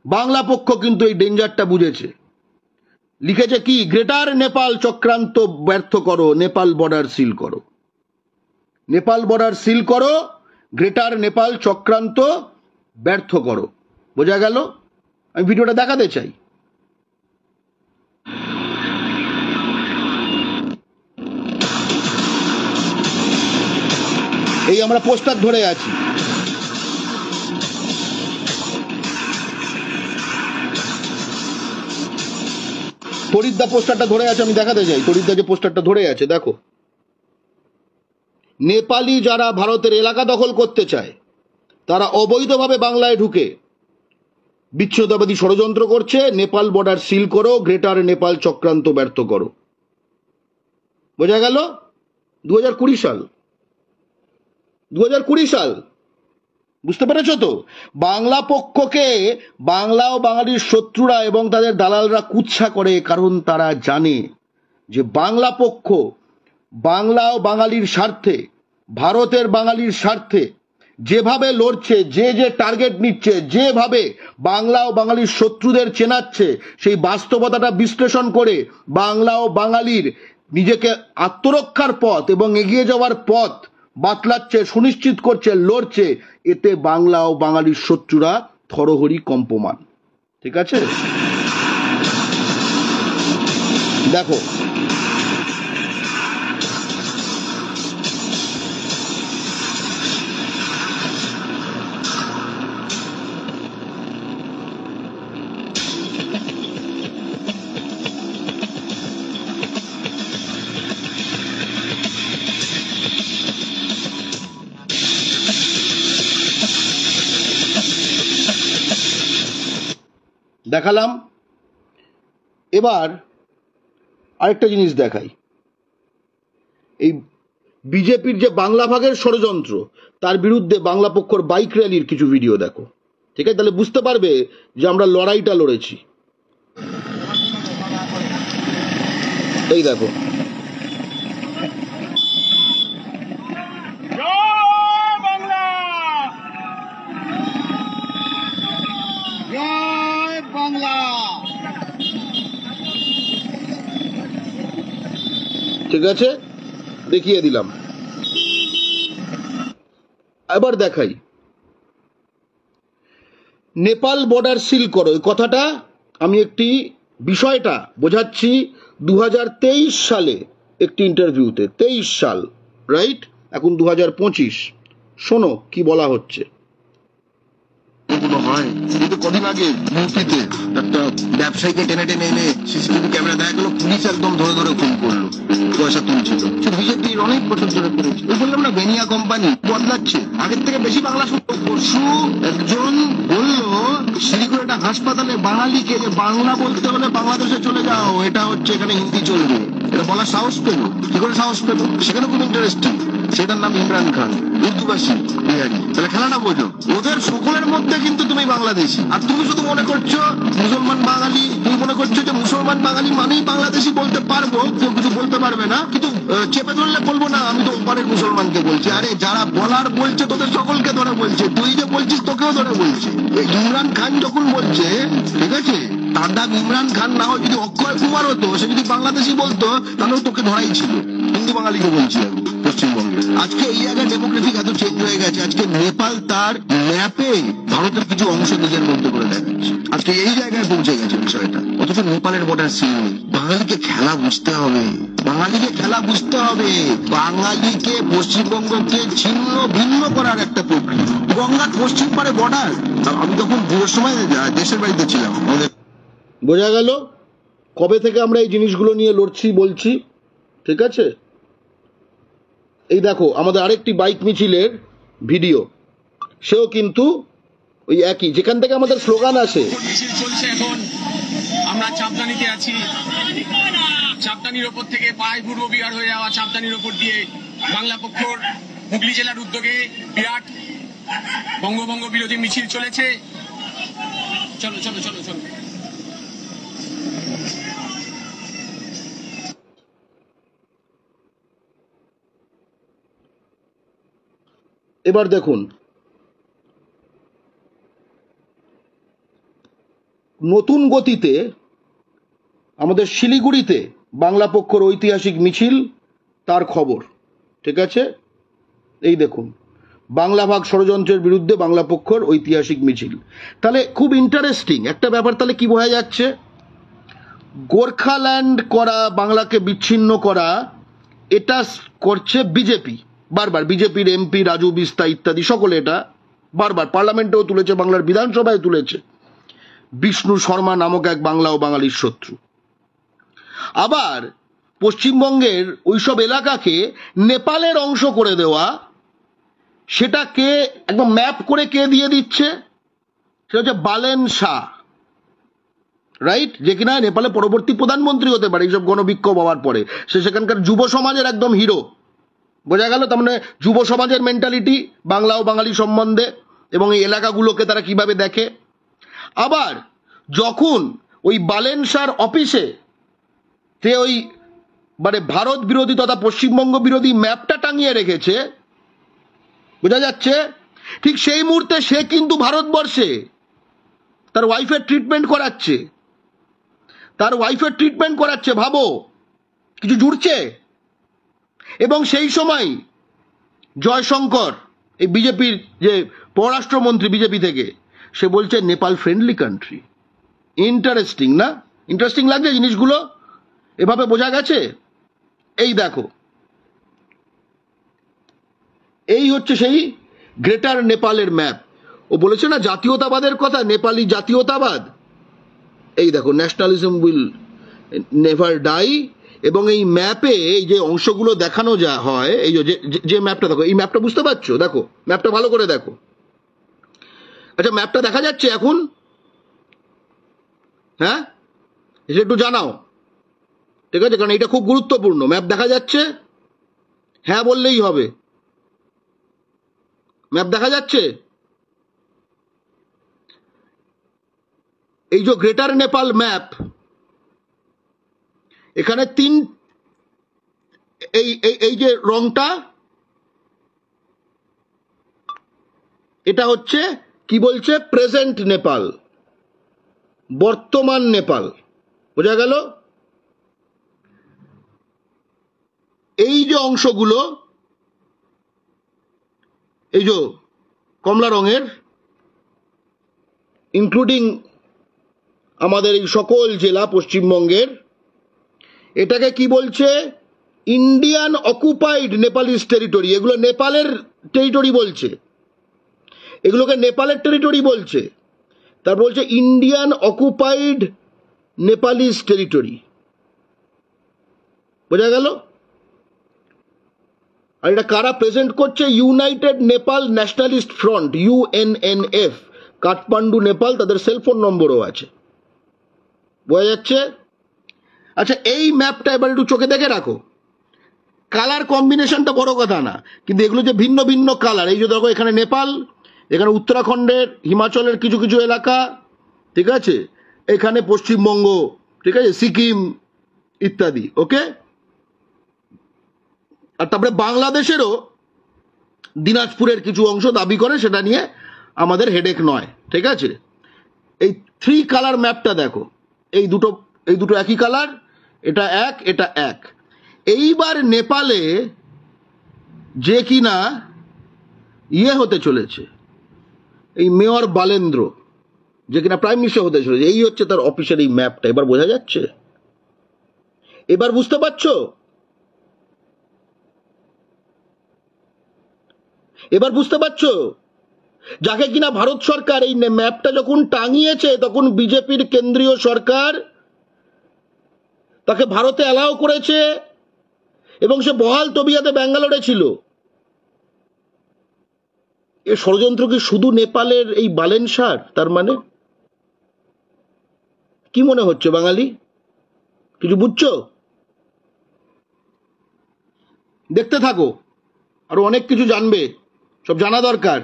বাংলা পক্ষ কিন্তু এই ডেঞ্জারটা বুঝেছে। লিখেছে কি? গ্রেটার নেপাল চক্রান্ত ব্যর্থ করো, নেপাল বর্ডার সিল করো। নেপাল বর্ডার সিল করো, গ্রেটার নেপাল চক্রান্ত ব্যর্থ করো। বোঝা গেল? আমি ভিডিওটা দেখাতে চাই। এই আমরা পোস্টার ধরে আছি, ফরিদদা পোস্টারটা ধরে আছে, আমি দেখাতে চাই। ফরিদদা যে পোস্টারটা ধরে আছে দেখো, নেপালি যারা ভারতের এলাকা দখল করতে চায় তারা অবৈধভাবে বাংলায় ঢুকে বিচ্ছিন্নতাবাদী ষড়যন্ত্র করছে। নেপাল বর্ডার সিল করো, গ্রেটার নেপাল চক্রান্ত ব্যর্থ করো। বোঝা গেল? 2020 সাল, 2020 সাল। বুঝতে পেরেছ তো? বাংলা পক্ষকে বাংলা ও বাঙালির শত্রুরা এবং তাদের দালালরা কুৎসা করে, কারণ তারা জানে যে বাংলা পক্ষ বাংলা ও বাঙালির স্বার্থে, ভারতের বাঙালির স্বার্থে যেভাবে লড়ছে, যে যে টার্গেট নিচ্ছে, যেভাবে বাংলা ও বাঙালির শত্রুদের চেনাচ্ছে, সেই বাস্তবতাটা বিশ্লেষণ করে বাংলা ও বাঙালির নিজেকে আত্মরক্ষার পথ এবং এগিয়ে যাওয়ার পথ বাতলাচ্ছে, সুনিশ্চিত করছে, লড়ছে। এতে বাংলা ও বাঙালির শত্রুরা থরহরি কম্পমান। ঠিক আছে? দেখো, দেখালাম। এবার আরেকটা জিনিস দেখাই। এই বিজেপির যে বাংলা ভাগের ষড়যন্ত্র, তার বিরুদ্ধে বাংলা পক্ষর বাইক র্যালির কিছু ভিডিও দেখো। ঠিক আছে? তাহলে বুঝতে পারবে যে আমরা লড়াইটা লড়েছি। এই দেখো, ঠিক আছে, দেখিয়ে দিলাম। এবার দেখাই, নেপাল বর্ডার সিল করো, এই কথাটা আমি একটি বিষয়টা বোঝাচ্ছি 2023 সালে একটি ইন্টারভিউতে। 23 সাল, রাইট? এখন 2025। শোনো কি বলা হচ্ছে। হয় কিন্তু কদিন আগে ইউপিতে একটা ব্যবসায়ীকে টেনে টেনে এনে সিসিটিভি ক্যামেরা দেখা গেল, পুলিশ একদম ধরে ধরে খুন করলো, পয়সা তুলছিল। বিজেপির অনেক বছর ধরে করেছে। ওই বললাম না, বেনিয়া কোম্পানি বদলাচ্ছে, আগের থেকে বেশি বাংলা শুনতো। পরশু একজন বলল শিলিগুড়ি একটা হাসপাতালে বাঙালিকে যে বাংলা বলতে হলে বাংলাদেশে চলে যাও, এটা হচ্ছে এখানে হিন্দি চলবে। এটা বলার সাহস পেল, কি করে সাহস পেল? সেখানে খুব ইন্টারেস্টিং। সেটার নাম ইমরান খান, উর্দুভাষী বিহারি। তাহলে খেলাটা বোঝো, ওদের সকলের মধ্যে কিন্তু তুমি বাংলাদেশি। আর তুমি শুধু মনে করছো মুসলমান বাঙালি, তুমি মনে করছো যে মুসলমান বাঙালি মানেই বাংলাদেশি বলতে পারবো, কেউ কিছু বলতে পারবে না। কিন্তু চেপে ধরলে বলবো না আমি তো ওপারের মুসলমানকে বলছি। আরে যারা বলার বলছে তোদের সকলকে ধরে বলছে, তুই যে বলছিস তোকেও ধরে বলছে। ইমরান খান যখন বলছে, ঠিক আছে, তার নাম ইমরান খান না হয় যদি অক্ষয় কুমার হতো, সে যদি বাংলাদেশি বলতো তাহলেও তোকে ধরাই ছিল। হিন্দু বাঙালিকে বলছি আমি পশ্চিমবঙ্গে। আজকে এই জায়গায় ডেমোক্রেটিক এত চেঞ্জ হয়ে গেছে। আজকে নেপাল তার ম্যাপে ভারতের কিছু অংশ নিজের মধ্যে করে দেখাচ্ছে। আজকে এই জায়গায় পৌঁছে গেছে বিষয়টা। অথচ নেপালের বর্ডার সিল। বাঙালিকে খেলা বুঝতে হবে, বাঙালিকে খেলা বুঝতে হবে। বাঙালিকে পশ্চিমবঙ্গকে ছিন্ন ভিন্ন করার একটা প্রক্রিয়া। গঙ্গার পশ্চিম পারে বর্ডার। আমি তখন পুরো সময় দেশের বাড়িতে ছিলাম। বোঝা গেল কবে থেকে আমরা এই জিনিসগুলো নিয়ে লড়ছি, বলছি। ঠিক আছে? এই দেখো আমাদের আরেকটি বাইক মিছিলের ভিডিও, সেও কিন্তু ওই একই, যেখান থেকে আমাদের স্লোগান আসে। মিছিল চলছে এখন, আমরা চাপদানিতে আছি। চাপদানির ওপর থেকে পায় পূর্ব বিহার হয়ে যাওয়া চাপদানির ওপর দিয়ে বাংলা পক্ষর হুগলি জেলার উদ্যোগে বিরাট বঙ্গভঙ্গ বিরোধী মিছিল চলেছে। চলো চলো চলো চলো। এবার দেখুন, নতুন গতিতে আমাদের শিলিগুড়িতে বাংলা পক্ষর ঐতিহাসিক মিছিল, তার খবর। ঠিক আছে? এই দেখুন, বাংলা ভাগ ষড়যন্ত্রের বিরুদ্ধে বাংলা পক্ষর ঐতিহাসিক মিছিল। তাহলে খুব ইন্টারেস্টিং একটা ব্যাপার। তাহলে কি বোঝা যাচ্ছে? গোর্খাল্যান্ড করা, বাংলাকে বিচ্ছিন্ন করা, এটা করছে বিজেপি। বারবার বিজেপির এমপি রাজু বিস্তা ইত্যাদি সকলে এটা বারবার পার্লামেন্টেও তুলেছে, বাংলার বিধানসভায় তুলেছে। বিষ্ণু শর্মা নামক এক বাংলা ও বাঙালির শত্রু। আবার পশ্চিমবঙ্গের ওইসব এলাকাকে নেপালের অংশ করে দেওয়া, সেটা কে একদম ম্যাপ করে কে দিয়ে দিচ্ছে? সেটা হচ্ছে বালেন শাহ, রাইট, যে কিনা নেপালে পরবর্তী প্রধানমন্ত্রী হতে পারে এইসব গণবিক্ষোভ হওয়ার পরে। সে সেখানকার যুব সমাজের একদম হিরো। বোঝা গেল? তার মানে যুব সমাজের মেন্টালিটি বাংলা ও বাঙালি সম্বন্ধে এবং এই এলাকাগুলোকে তারা কিভাবে দেখে। আবার যখন ওই বালেন শাহর অফিসে সে ওই মানে ভারত বিরোধী তথা পশ্চিমবঙ্গ বিরোধী ম্যাপটা টাঙিয়ে রেখেছে, বোঝা যাচ্ছে, ঠিক সেই মুহূর্তে সে কিন্তু ভারতবর্ষে তার ওয়াইফের ট্রিটমেন্ট করাচ্ছে, ভাবো, কিছু জুড়ছে। এবং সেই সময় জয়শঙ্কর, এই বিজেপির যে পররাষ্ট্রমন্ত্রী বিজেপি থেকে, সে বলছে নেপাল ফ্রেন্ডলি কান্ট্রি। ইন্টারেস্টিং না? ইন্টারেস্টিং লাগছে জিনিসগুলো, এভাবে বোঝা গেছে। এই দেখো, এই হচ্ছে সেই গ্রেটার নেপালের ম্যাপ। ও বলেছে না জাতীয়তাবাদের কথা, নেপালি জাতীয়তাবাদ। এই দেখো, ন্যাশনালিজম উইল নেভার ডাই। এবং এই ম্যাপে এই যে অংশগুলো দেখানো যা হয়, এই যে ম্যাপটা দেখো, এই ম্যাপটা বুঝতে পারছো? দেখো ম্যাপটা ভালো করে দেখো। আচ্ছা, ম্যাপটা দেখা যাচ্ছে এখন? হ্যাঁ, এটা একটু জানাও, ঠিক আছে? কারণ এটা খুব গুরুত্বপূর্ণ। ম্যাপ দেখা যাচ্ছে? হ্যাঁ বললেই হবে। ম্যাপ দেখা যাচ্ছে? এই যে গ্রেটার নেপাল ম্যাপ, এখানে এই যে রংটা, এটা হচ্ছে কি বলছে? প্রেজেন্ট নেপাল, বর্তমান নেপাল। বোঝা গেল? এই যে অংশগুলো, এই যে কমলা রঙের, ইনক্লুডিং আমাদের এই সকল জেলা পশ্চিমবঙ্গের, এটাকে কি বলছে? Indian occupied Nepalese territory. এগুলো নেপালের টেরিটরি বলছে, এগুলোকে নেপালের টেরিটরি বলছে। তার বলছে ইন্ডিয়ান অকুপাইড নেপালিস টেরিটরি। বোঝা গেল? আর এটা কারা প্রেজেন্ট করছে? United Nepal nationalist front, UNNF, Kathmandu, Nepal. তাদের সেলফোন নম্বরও আছে। বোঝা যাচ্ছে? আচ্ছা, এই ম্যাপটা এবার একটু চোখে দেখে রাখো। কালার কম্বিনেশনটা বড় কথা না, কিন্তু এগুলো যে ভিন্ন ভিন্ন কালার, এই যে দেখো, এখানে নেপাল, এখানে উত্তরাখণ্ডের, হিমাচলের কিছু কিছু এলাকা, ঠিক আছে, এখানে পশ্চিমবঙ্গ, ঠিক আছে, সিকিম ইত্যাদি। ওকে? আর তারপরে বাংলাদেশেরও দিনাজপুরের কিছু অংশ দাবি করে, সেটা নিয়ে আমাদের হেডেক নয়, ঠিক আছে? এই 3 কালার ম্যাপটা দেখো, এই দুটো একই কালার, এটা এক, এটা এক। এইবার নেপালে যে কিনা হতে চলেছে, এই মেয়র বালেন্দ্র, যে কিনা প্রাইম মিনিস্টার হতে চলেছে, এই হচ্ছে তার অফিসের এই ম্যাপটা। এবার বোঝা যাচ্ছে? এবার বুঝতে পারছো? এবার বুঝতে পারছো? যাকে কিনা ভারত সরকার এই ম্যাপটা যখন টাঙিয়েছে, তখন বিজেপির কেন্দ্রীয় সরকার তাকে ভারতে অ্যালাউ করেছে এবং সে বহাল তবিয়াতে ব্যাঙ্গালোরে ছিল। এ ষড়যন্ত্র কি শুধু নেপালের এই বালেন শাহর? তার মানে কি মনে হচ্ছে বাঙালি? কিছু বুঝছো? দেখতে থাকো, আরো অনেক কিছু জানবে, সব জানা দরকার।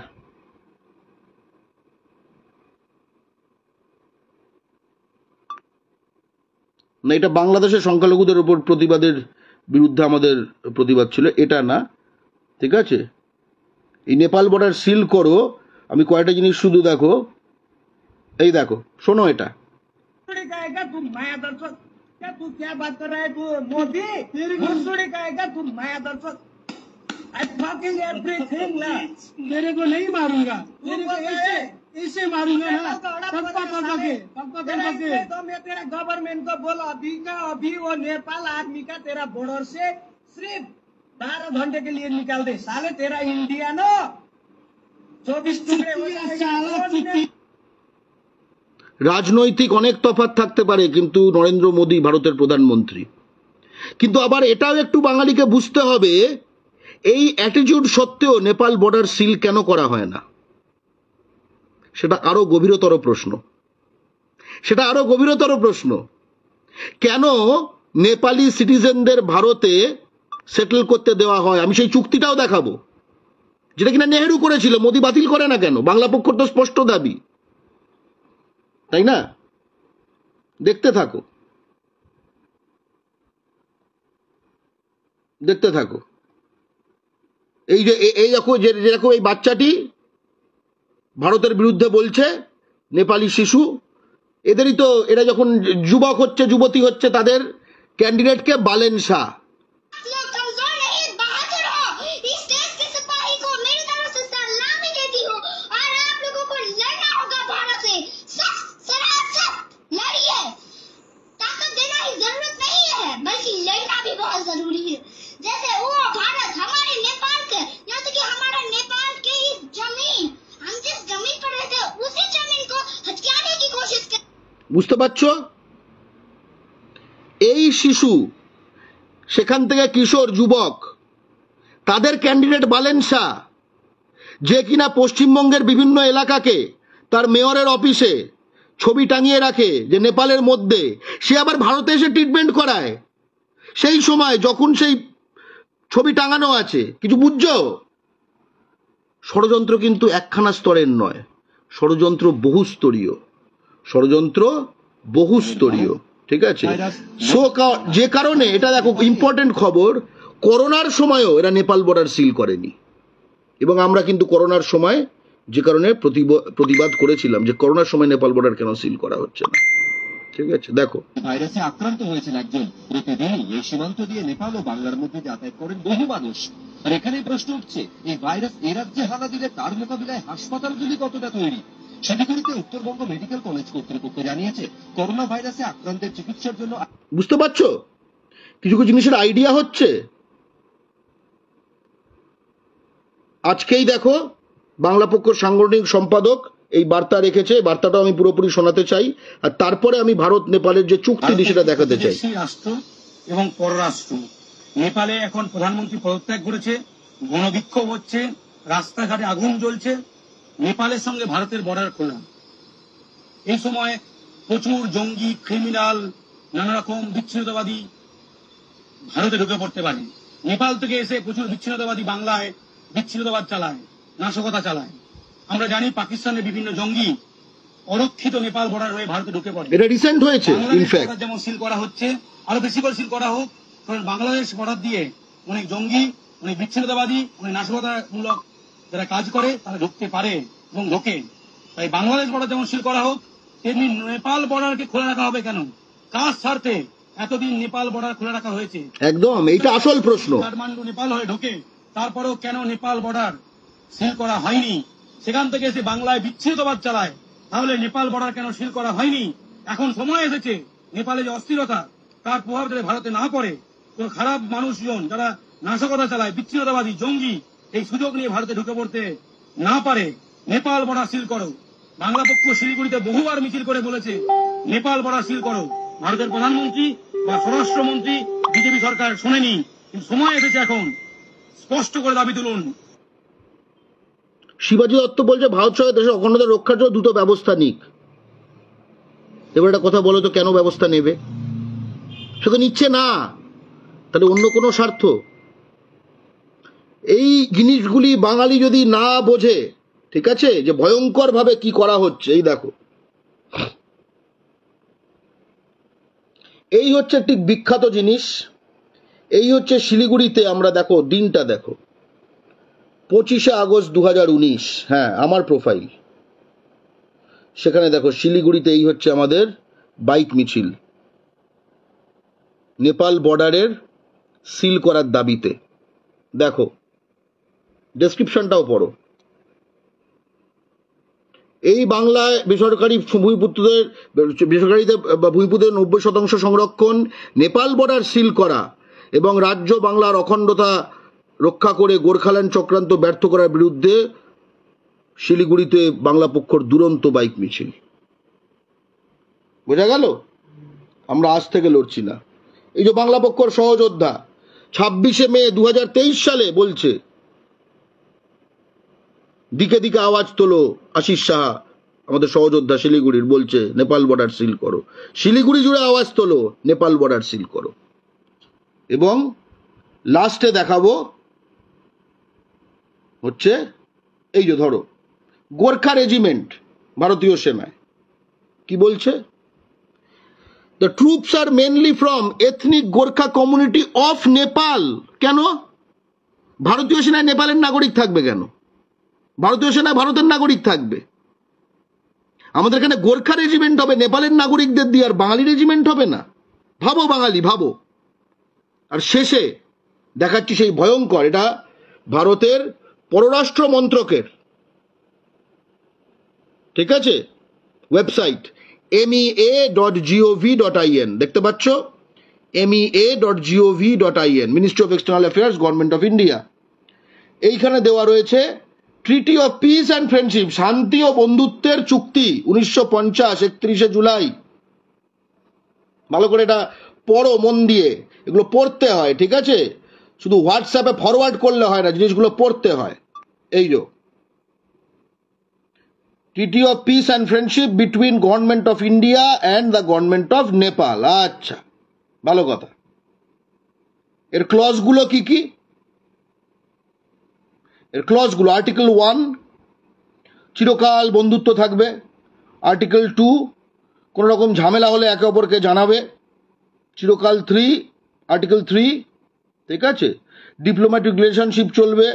না, এটা বাংলাদেশের সংখ্যালঘুদের উপর প্রতিবাদের বিরুদ্ধে আমাদের প্রতিবাদ ছিল, এটা না, ঠিক আছে? এই নেপাল বর্ডার সিল করো। আমি কয়টা জিনিস শুধু দেখো, এই দেখো, শোনো এটা। तू क्या बात कर रहा है तू मोदी? मुसुड़ी कहेगा तू माया दर्शक। I fucking everything ना। तेरे को नहीं मारूंगा, तेरे को ऐसे ऐसे मारूंगा ना, पक्का पक्का के। तो मैं तेरा गवर्नमेंट को बोला अभी वो नेपाल आर्मी का तेरा बॉर्डर से सिर्फ 12 घंटे के लिए निकाल दे। साले तेरा इंडिया ना 24 टुकड़े हो जाएगा। রাজনৈতিক অনেক তফাৎ থাকতে পারে, কিন্তু নরেন্দ্র মোদী ভারতের প্রধানমন্ত্রী। কিন্তু আবার এটাও একটু বাঙালিকে বুঝতে হবে, এই অ্যাটিটিউড সত্ত্বেও নেপাল বর্ডার সিল কেন করা হয় না? সেটা আরো গভীরতর প্রশ্ন। কেন নেপালি সিটিজেনদের ভারতে সেটেল করতে দেওয়া হয়? আমি সেই চুক্তিটাও দেখাবো, যেটা কিনা নেহেরু করেছিল। মোদি বাতিল করে না কেন? বাংলা পক্ষর তো স্পষ্ট দাবি, তাই না? দেখতে থাকো। এই দেখো, যেরকম এই বাচ্চাটি ভারতের বিরুদ্ধে বলছে, নেপালি শিশু, এরা যখন যুবক হচ্ছে, যুবতী হচ্ছে, তাদের ক্যান্ডিডেটকে বালেন শাহ। लोग कमजोर नहीं बहादुर हो। इस देश के सिपाही को मेरी तरफ से सलामी देती हूँ और आप लोगों को लड़ना होगा भारत से। सख्त सरासत लड़िए। ताकत देना ही जरूरत नहीं है, बल्कि लड़ना भी बहुत जरूरी है। जैसे वो भारत हमारे नेपाल के, यहाँ तक कि हमारा नेपाल की जमीन, हम जिस जमीन पर रहते हैं उसी जमीन को हथियाने की कोशिश कर। বুঝতে পারছো? এই শিশু, সেখান থেকে কিশোর, যুবক, তাদের ক্যান্ডিডেট বালেন শাহ, যে কিনা পশ্চিমবঙ্গের বিভিন্ন এলাকাকে তার মেয়রের অফিসে ছবি টাঙিয়ে রাখে যে নেপালের মধ্যে, সে আবার ভারতে এসে ট্রিটমেন্ট করায়। সেই সময় যখন সেই ছবি টাঙানো আছে, কিছু বুঝছো? ষড়যন্ত্র কিন্তু একখানা স্তরের নয়, ষড়যন্ত্র বহুস্তরীয়। ঠিক আছে? যে কারণে এটা দেখো, ইম্পর্টেন্ট খবর, করোনার সময়ও এরা নেপাল বর্ডার সিল করেনি। এবং আমরা কিন্তু করোনার সময় যে কারণে প্রতিবাদ করেছিলাম যে করোনার সময় নেপাল বর্ডার কেন সিল করা হচ্ছে না। ঠিক আছে, দেখো। ভাইরাসে আক্রান্ত হয়েছেন একজন। প্রতিদিনই এই সীমান্ত দিয়ে নেপাল ও বাংলার মধ্যে যাতায়াত করেন বহু মানুষ। আর এখানেই প্রশ্ন উঠছে, এই ভাইরাস এ রাজ্যে হানা দিলে তার মোকাবিলায় হাসপাতালগুলি কতটা তৈরি? শিলিগুড়িতে উত্তরবঙ্গ মেডিকেল কলেজ কর্তৃপক্ষ জানিয়েছে, করোনা ভাইরাসে আক্রান্তের চিকিৎসার জন্য। বুঝতে পারছো? কিছু জিনিসের আইডিয়া হচ্ছে। আজকেই দেখো, বাংলা পক্ষর সাংগঠনিক সম্পাদক এই বার্তা রেখেছে। বার্তাটা আমি পুরোপুরি শোনাতে চাই, আর তারপরে আমি ভারত নেপালের যে চুক্তি সেটা দেখাতে চাই। রাষ্ট্র এবং পররাষ্ট্র, নেপালে এখন প্রধানমন্ত্রী পদত্যাগ করেছে, গণবিক্ষোভ হচ্ছে, রাস্তাঘাটে আগুন জ্বলছে। নেপালের সঙ্গে ভারতের বর্ডার খোলা। এই সময় প্রচুর জঙ্গি, ক্রিমিনাল, নানা রকম বিচ্ছিন্নতাবাদী ভারতে ঢুকে পড়তে পারে। নেপাল থেকে এসে প্রচুর বিচ্ছিন্নতাবাদী বাংলায় বিচ্ছিন্নতাবাদ চালায়, নাশকতা চালায়। আমরা জানি পাকিস্তানের বিভিন্ন জঙ্গি অরক্ষিত নেপাল বর্ডার হয়ে ভারতে ঢুকে পড়ে। এটা রিসেন্ট হয়েছে। ইনফ্যাক্ট যেমন সিল করা হচ্ছে, আরো বেশি করে সিল করা হোক, কারণ বাংলাদেশ বর্ডার দিয়ে অনেক জঙ্গি, অনেক বিচ্ছিন্নতাবাদী, অনেক নাশকতামূলক যারা কাজ করে তারা ঢুকতে পারে এবং ঢোকে। তাই বাংলাদেশ বর্ডার যেমন সিল করা হোক, তেমনি নেপাল বর্ডারকে খোলা রাখা হবে কেন? কার স্বার্থে এতদিন নেপাল বর্ডার খোলা রাখা হয়েছে? একদম, এইটা আসল প্রশ্ন। কাঠমান্ডু নেপাল হয়ে ঢোকে, তারপরেও কেন নেপাল বর্ডার সিল করা হয়নি? সেখান থেকে এসে বাংলায় বিচ্ছিন্নতাবাদ চালায়, তাহলে নেপাল বর্ডার কেন সিল করা হয়নি? এখন সময় এসেছে নেপালে যে অস্থিরতা, তার প্রভাব যাতে ভারতে না পড়ে, কোন খারাপ মানুষজন যারা নাশকতা চালায়, বিচ্ছিন্নতাবাদী, জঙ্গি, এই সুযোগ নিয়ে ভারতে ঢুকে পড়তে না পারে। নেপাল বর্ডার সিল করো। বাংলা পক্ষ শিলিগুড়িতে বহুবার মিছিল করে বলেছে নেপাল বর্ডার সিল করো। ভারতের প্রধানমন্ত্রী বা স্বরাষ্ট্রমন্ত্রী, বিজেপি সরকার শোনেনি। কিন্তু সময় এসেছে এখন, স্পষ্ট করে দাবি তুলুন। শিবাজী দত্ত বলছে ভারত সহ দেশের অখণ্ডতা রক্ষার জন্য দ্রুত ব্যবস্থা নিক। এবার একটা কথা বলো তো, কেন ব্যবস্থা নেবে? সে তো নিচ্ছে না, তাহলে অন্য কোনো স্বার্থ? এই জিনিসগুলি বাঙালি যদি না বোঝে, ঠিক আছে, যে ভয়ঙ্কর ভাবে কি করা হচ্ছে। এই দেখো, এই হচ্ছে একটি বিখ্যাত জিনিস। এই হচ্ছে শিলিগুড়িতে, আমরা দেখো দিনটা দেখো, 25শে আগস্ট 2019। হ্যাঁ, আমার প্রোফাইল। সেখানে দেখো শিলিগুড়িতে এই হচ্ছে আমাদের বাইক মিছিল, নেপাল বর্ডারের সিল করার দাবিতে। দেখো, ডেসক্রিপশনটাও পড়ো। এই বাংলায় বেসরকারিতে ভূমিপুত্রদের 90% সংরক্ষণ, নেপাল বর্ডার সিল করা এবং রাজ্য বাংলার অখণ্ডতা রক্ষা করে গোর্খাল্যান্ড চক্রান্ত ব্যর্থ করার বিরুদ্ধে শিলিগুড়িতে বাংলা পক্ষর দুরন্ত বাইক মিছিল। বোঝা গেল? আমরা আজ থেকে লড়ছি না। এই যে বাংলা পক্ষর সহযোদ্ধা 26শে মে 2023 সালে বলছে, দিকে দিকে আওয়াজ তোলো, আশিস সাহা আমাদের সহযোদ্ধা শিলিগুড়ির বলছে নেপাল বর্ডার সিল করো, শিলিগুড়ি জুড়ে আওয়াজ তোলো, নেপাল বর্ডার সিল করো। এবং লাস্টে দেখাবো হচ্ছে এই যে ধরো গোর্খা রেজিমেন্ট ভারতীয় সেনায় কি বলছে, the troops are mainly from ethnic Gorkha community of Nepal. কেন ভারতীয় সেনায় নেপালের নাগরিক থাকবে? কেন ভারতীয় সেনায় ভারতের নাগরিক থাকবে? আমাদের এখানে গোর্খা রেজিমেন্ট হবে নেপালের নাগরিকদের দিয়ে, আর বাঙালি রেজিমেন্ট হবে না? ভাবো বাঙালি, ভাবো। আর শেষে দেখাচ্ছি সেই ভয়ঙ্কর, এটা ভারতের পররাষ্ট্র মন্ত্রকের, ঠিক আছে, ওয়েবসাইট mea.gov.in, দেখতে পাচ্ছ mea.gov.in, ministry of external affairs, government of India. এইখানে দেওয়া রয়েছে treaty of piece and friendship, শান্তি ও বন্ধুত্বের চুক্তি 1950, 31শে জুলাই। ভালো করে এটা পড়ো মন দিয়ে, এগুলো পড়তে হয়, ঠিক আছে, শুধু হোয়াটসঅ্যাপে ফরওয়ার্ড করলে হয় না, জিনিসগুলো পড়তে হয়। এই যে treaty of piece and friendship between government of India and the government of Nepal. আচ্ছা, ভালো কথা। এর ক্লজগুলো কি কি? এর ক্লজগুলো, আর্টিকেল 1 চিরকাল বন্ধুত্ব থাকবে, আর্টিকেল 2 কোনো রকম ঝামেলা হলে একে অপরকে জানাবে, চিরকাল 3 আর্টিকেল 3, ঠিক আছে, ডিপ্লোম্যাটিক রিলেশনশিপ চলবে,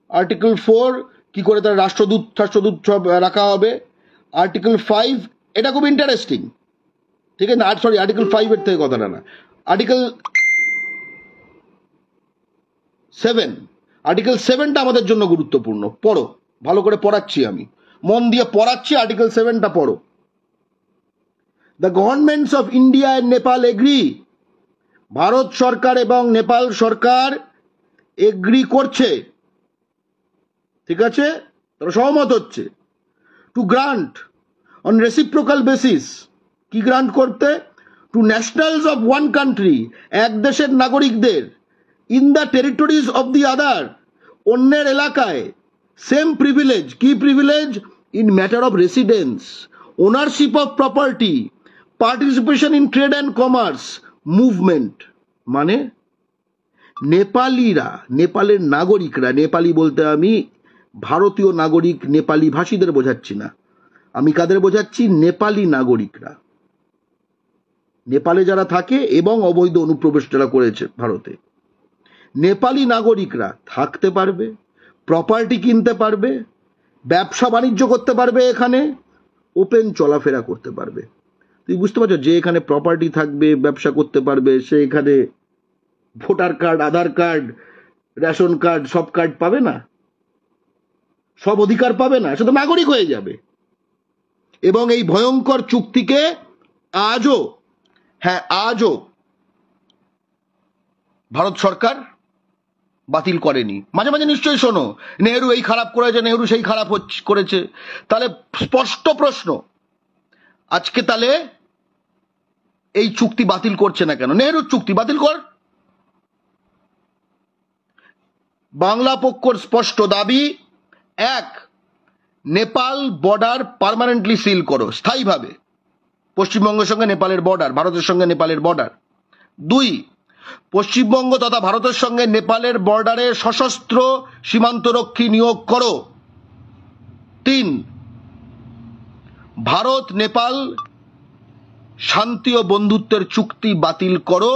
আর্টিকেল 4 কি করে তার রাষ্ট্রদূত সব রাখা হবে, আর্টিকেল 5 এটা খুব ইন্টারেস্টিং, ঠিক আছে না, সরি আর্টিকেল 5 এর থেকে কথাটা না, আর্টিকেল 7, আর্টিকেল 7টা আমাদের জন্য গুরুত্বপূর্ণ, পড়ো, ভালো করে পড়াচ্ছি আমি, মন দিয়ে পড়াচ্ছি, আর্টিকেল 7টা পড়ো। The governments of India and Nepal agree, ভারত সরকার এবং নেপাল সরকার এগ্রি করছে, ঠিক আছে, তারা সহমত হচ্ছে, to grant on reciprocal basis, কি গ্রান্ট করতে, to nationals of one country, এক দেশের নাগরিকদের, in the territories of the other, অন্যের এলাকায়, সেম প্রিভিলেজ, কি privilege, in matter of residence, ownership of property, participation in trade and commerce, movement. মানে নেপালিরা, নেপালের নাগরিকরা, নেপালি বলতে আমি ভারতীয় নাগরিক নেপালি ভাষীদের বোঝাচ্ছি না, আমি কাদের বোঝাচ্ছি, নেপালি নাগরিকরা, নেপালে যারা থাকে এবং অবৈধ অনুপ্রবেশ যারা করেছে ভারতে, নেপালি নাগরিকরা থাকতে পারবে, প্রপার্টি কিনতে পারবে, ব্যবসা বাণিজ্য করতে পারবে, এখানে ওপেন চলাফেরা করতে পারবে। তুই বুঝতে পারছো, যে এখানে প্রপার্টি থাকবে, ব্যবসা করতে পারবে, সে এখানে ভোটার কার্ড, আধার কার্ড, রেশন কার্ড, সব কার্ড পাবে না, সব অধিকার পাবে না, সে তো নাগরিক হয়ে যাবে। এবং এই ভয়ঙ্কর চুক্তিকে আজও, হ্যাঁ আজও ভারত সরকার বাতিল করেনি। মাঝে মাঝে নিশ্চয়ই শোনো নেহেরু এই খারাপ করেছে, নেহেরু সেই খারাপ করেছে, তাহলে স্পষ্ট প্রশ্ন, আজকে তাহলে এই চুক্তি বাতিল করছে না কেন? নেহেরুর চুক্তি বাতিল কর। বাংলা পক্ষর স্পষ্ট দাবি, 1 নেপাল বর্ডার পার্মানেন্টলি সিল করো, স্থায়ীভাবে, পশ্চিমবঙ্গের সঙ্গে নেপালের বর্ডার, ভারতের সঙ্গে নেপালের বর্ডার। 2 পশ্চিমবঙ্গ তথা ভারতের সঙ্গে নেপালের বর্ডারে সশস্ত্র সীমান্তরক্ষী নিয়োগ করো। 3 ভারত নেপাল শান্তি ও বন্ধুত্বের চুক্তি বাতিল করো,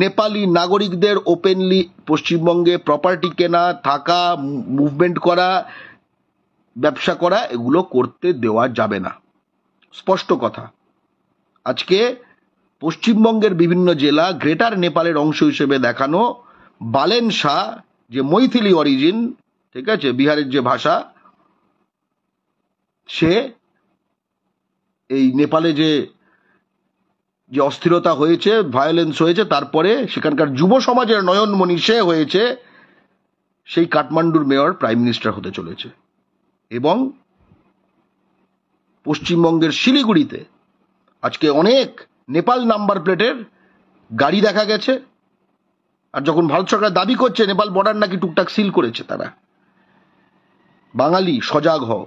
নেপালি নাগরিকদের ওপেনলি পশ্চিমবঙ্গে প্রপার্টি কেনা, থাকা, মুভমেন্ট করা, ব্যবসা করা এগুলো করতে দেওয়া যাবে না। স্পষ্ট কথা। আজকে পশ্চিমবঙ্গের বিভিন্ন জেলা গ্রেটার নেপালের অংশ হিসেবে দেখানো বালেন শাহ, যে মৈথিলি অরিজিন, ঠিক আছে, বিহারের যে ভাষা, সে এই নেপালে যে অস্থিরতা হয়েছে, ভায়োলেন্স হয়েছে, তারপরে সেখানকার যুব সমাজের নয়নমণি সে হয়েছে, সেই কাঠমান্ডুর মেয়র প্রাইম মিনিস্টার হতে চলেছে। এবং পশ্চিমবঙ্গের শিলিগুড়িতে আজকে অনেক নেপাল নাম্বার প্লেটের গাড়ি দেখা গেছে। আর যখন ভারত সরকার দাবি করছে নেপাল বর্ডার নাকি টুকটাক সিল করেছে তারা, বাঙালি সজাগ হও,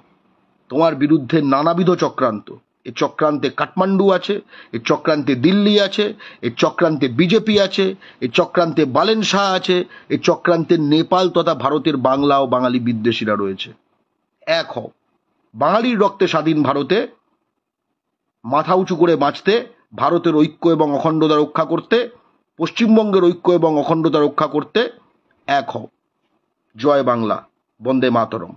তোমার বিরুদ্ধে নানাবিধ চক্রান্ত। এ চক্রান্তে কাঠমান্ডু আছে, এ চক্রান্তে দিল্লি আছে, এ চক্রান্তে বিজেপি আছে, এ চক্রান্তে বালেন শাহ আছে, এ চক্রান্তে নেপাল তথা ভারতের বাংলা ও বাঙালি বিদ্বেষীরা রয়েছে। এক হও, বাঙালির রক্তে স্বাধীন ভারতে মাথা উঁচু করে বাঁচতে, ভারতের ঐক্য এবং অখণ্ডতা রক্ষা করতে, পশ্চিমবঙ্গের ঐক্য এবং অখণ্ডতা রক্ষা করতে এক হও। জয় বাংলা, বন্দে মাতরম।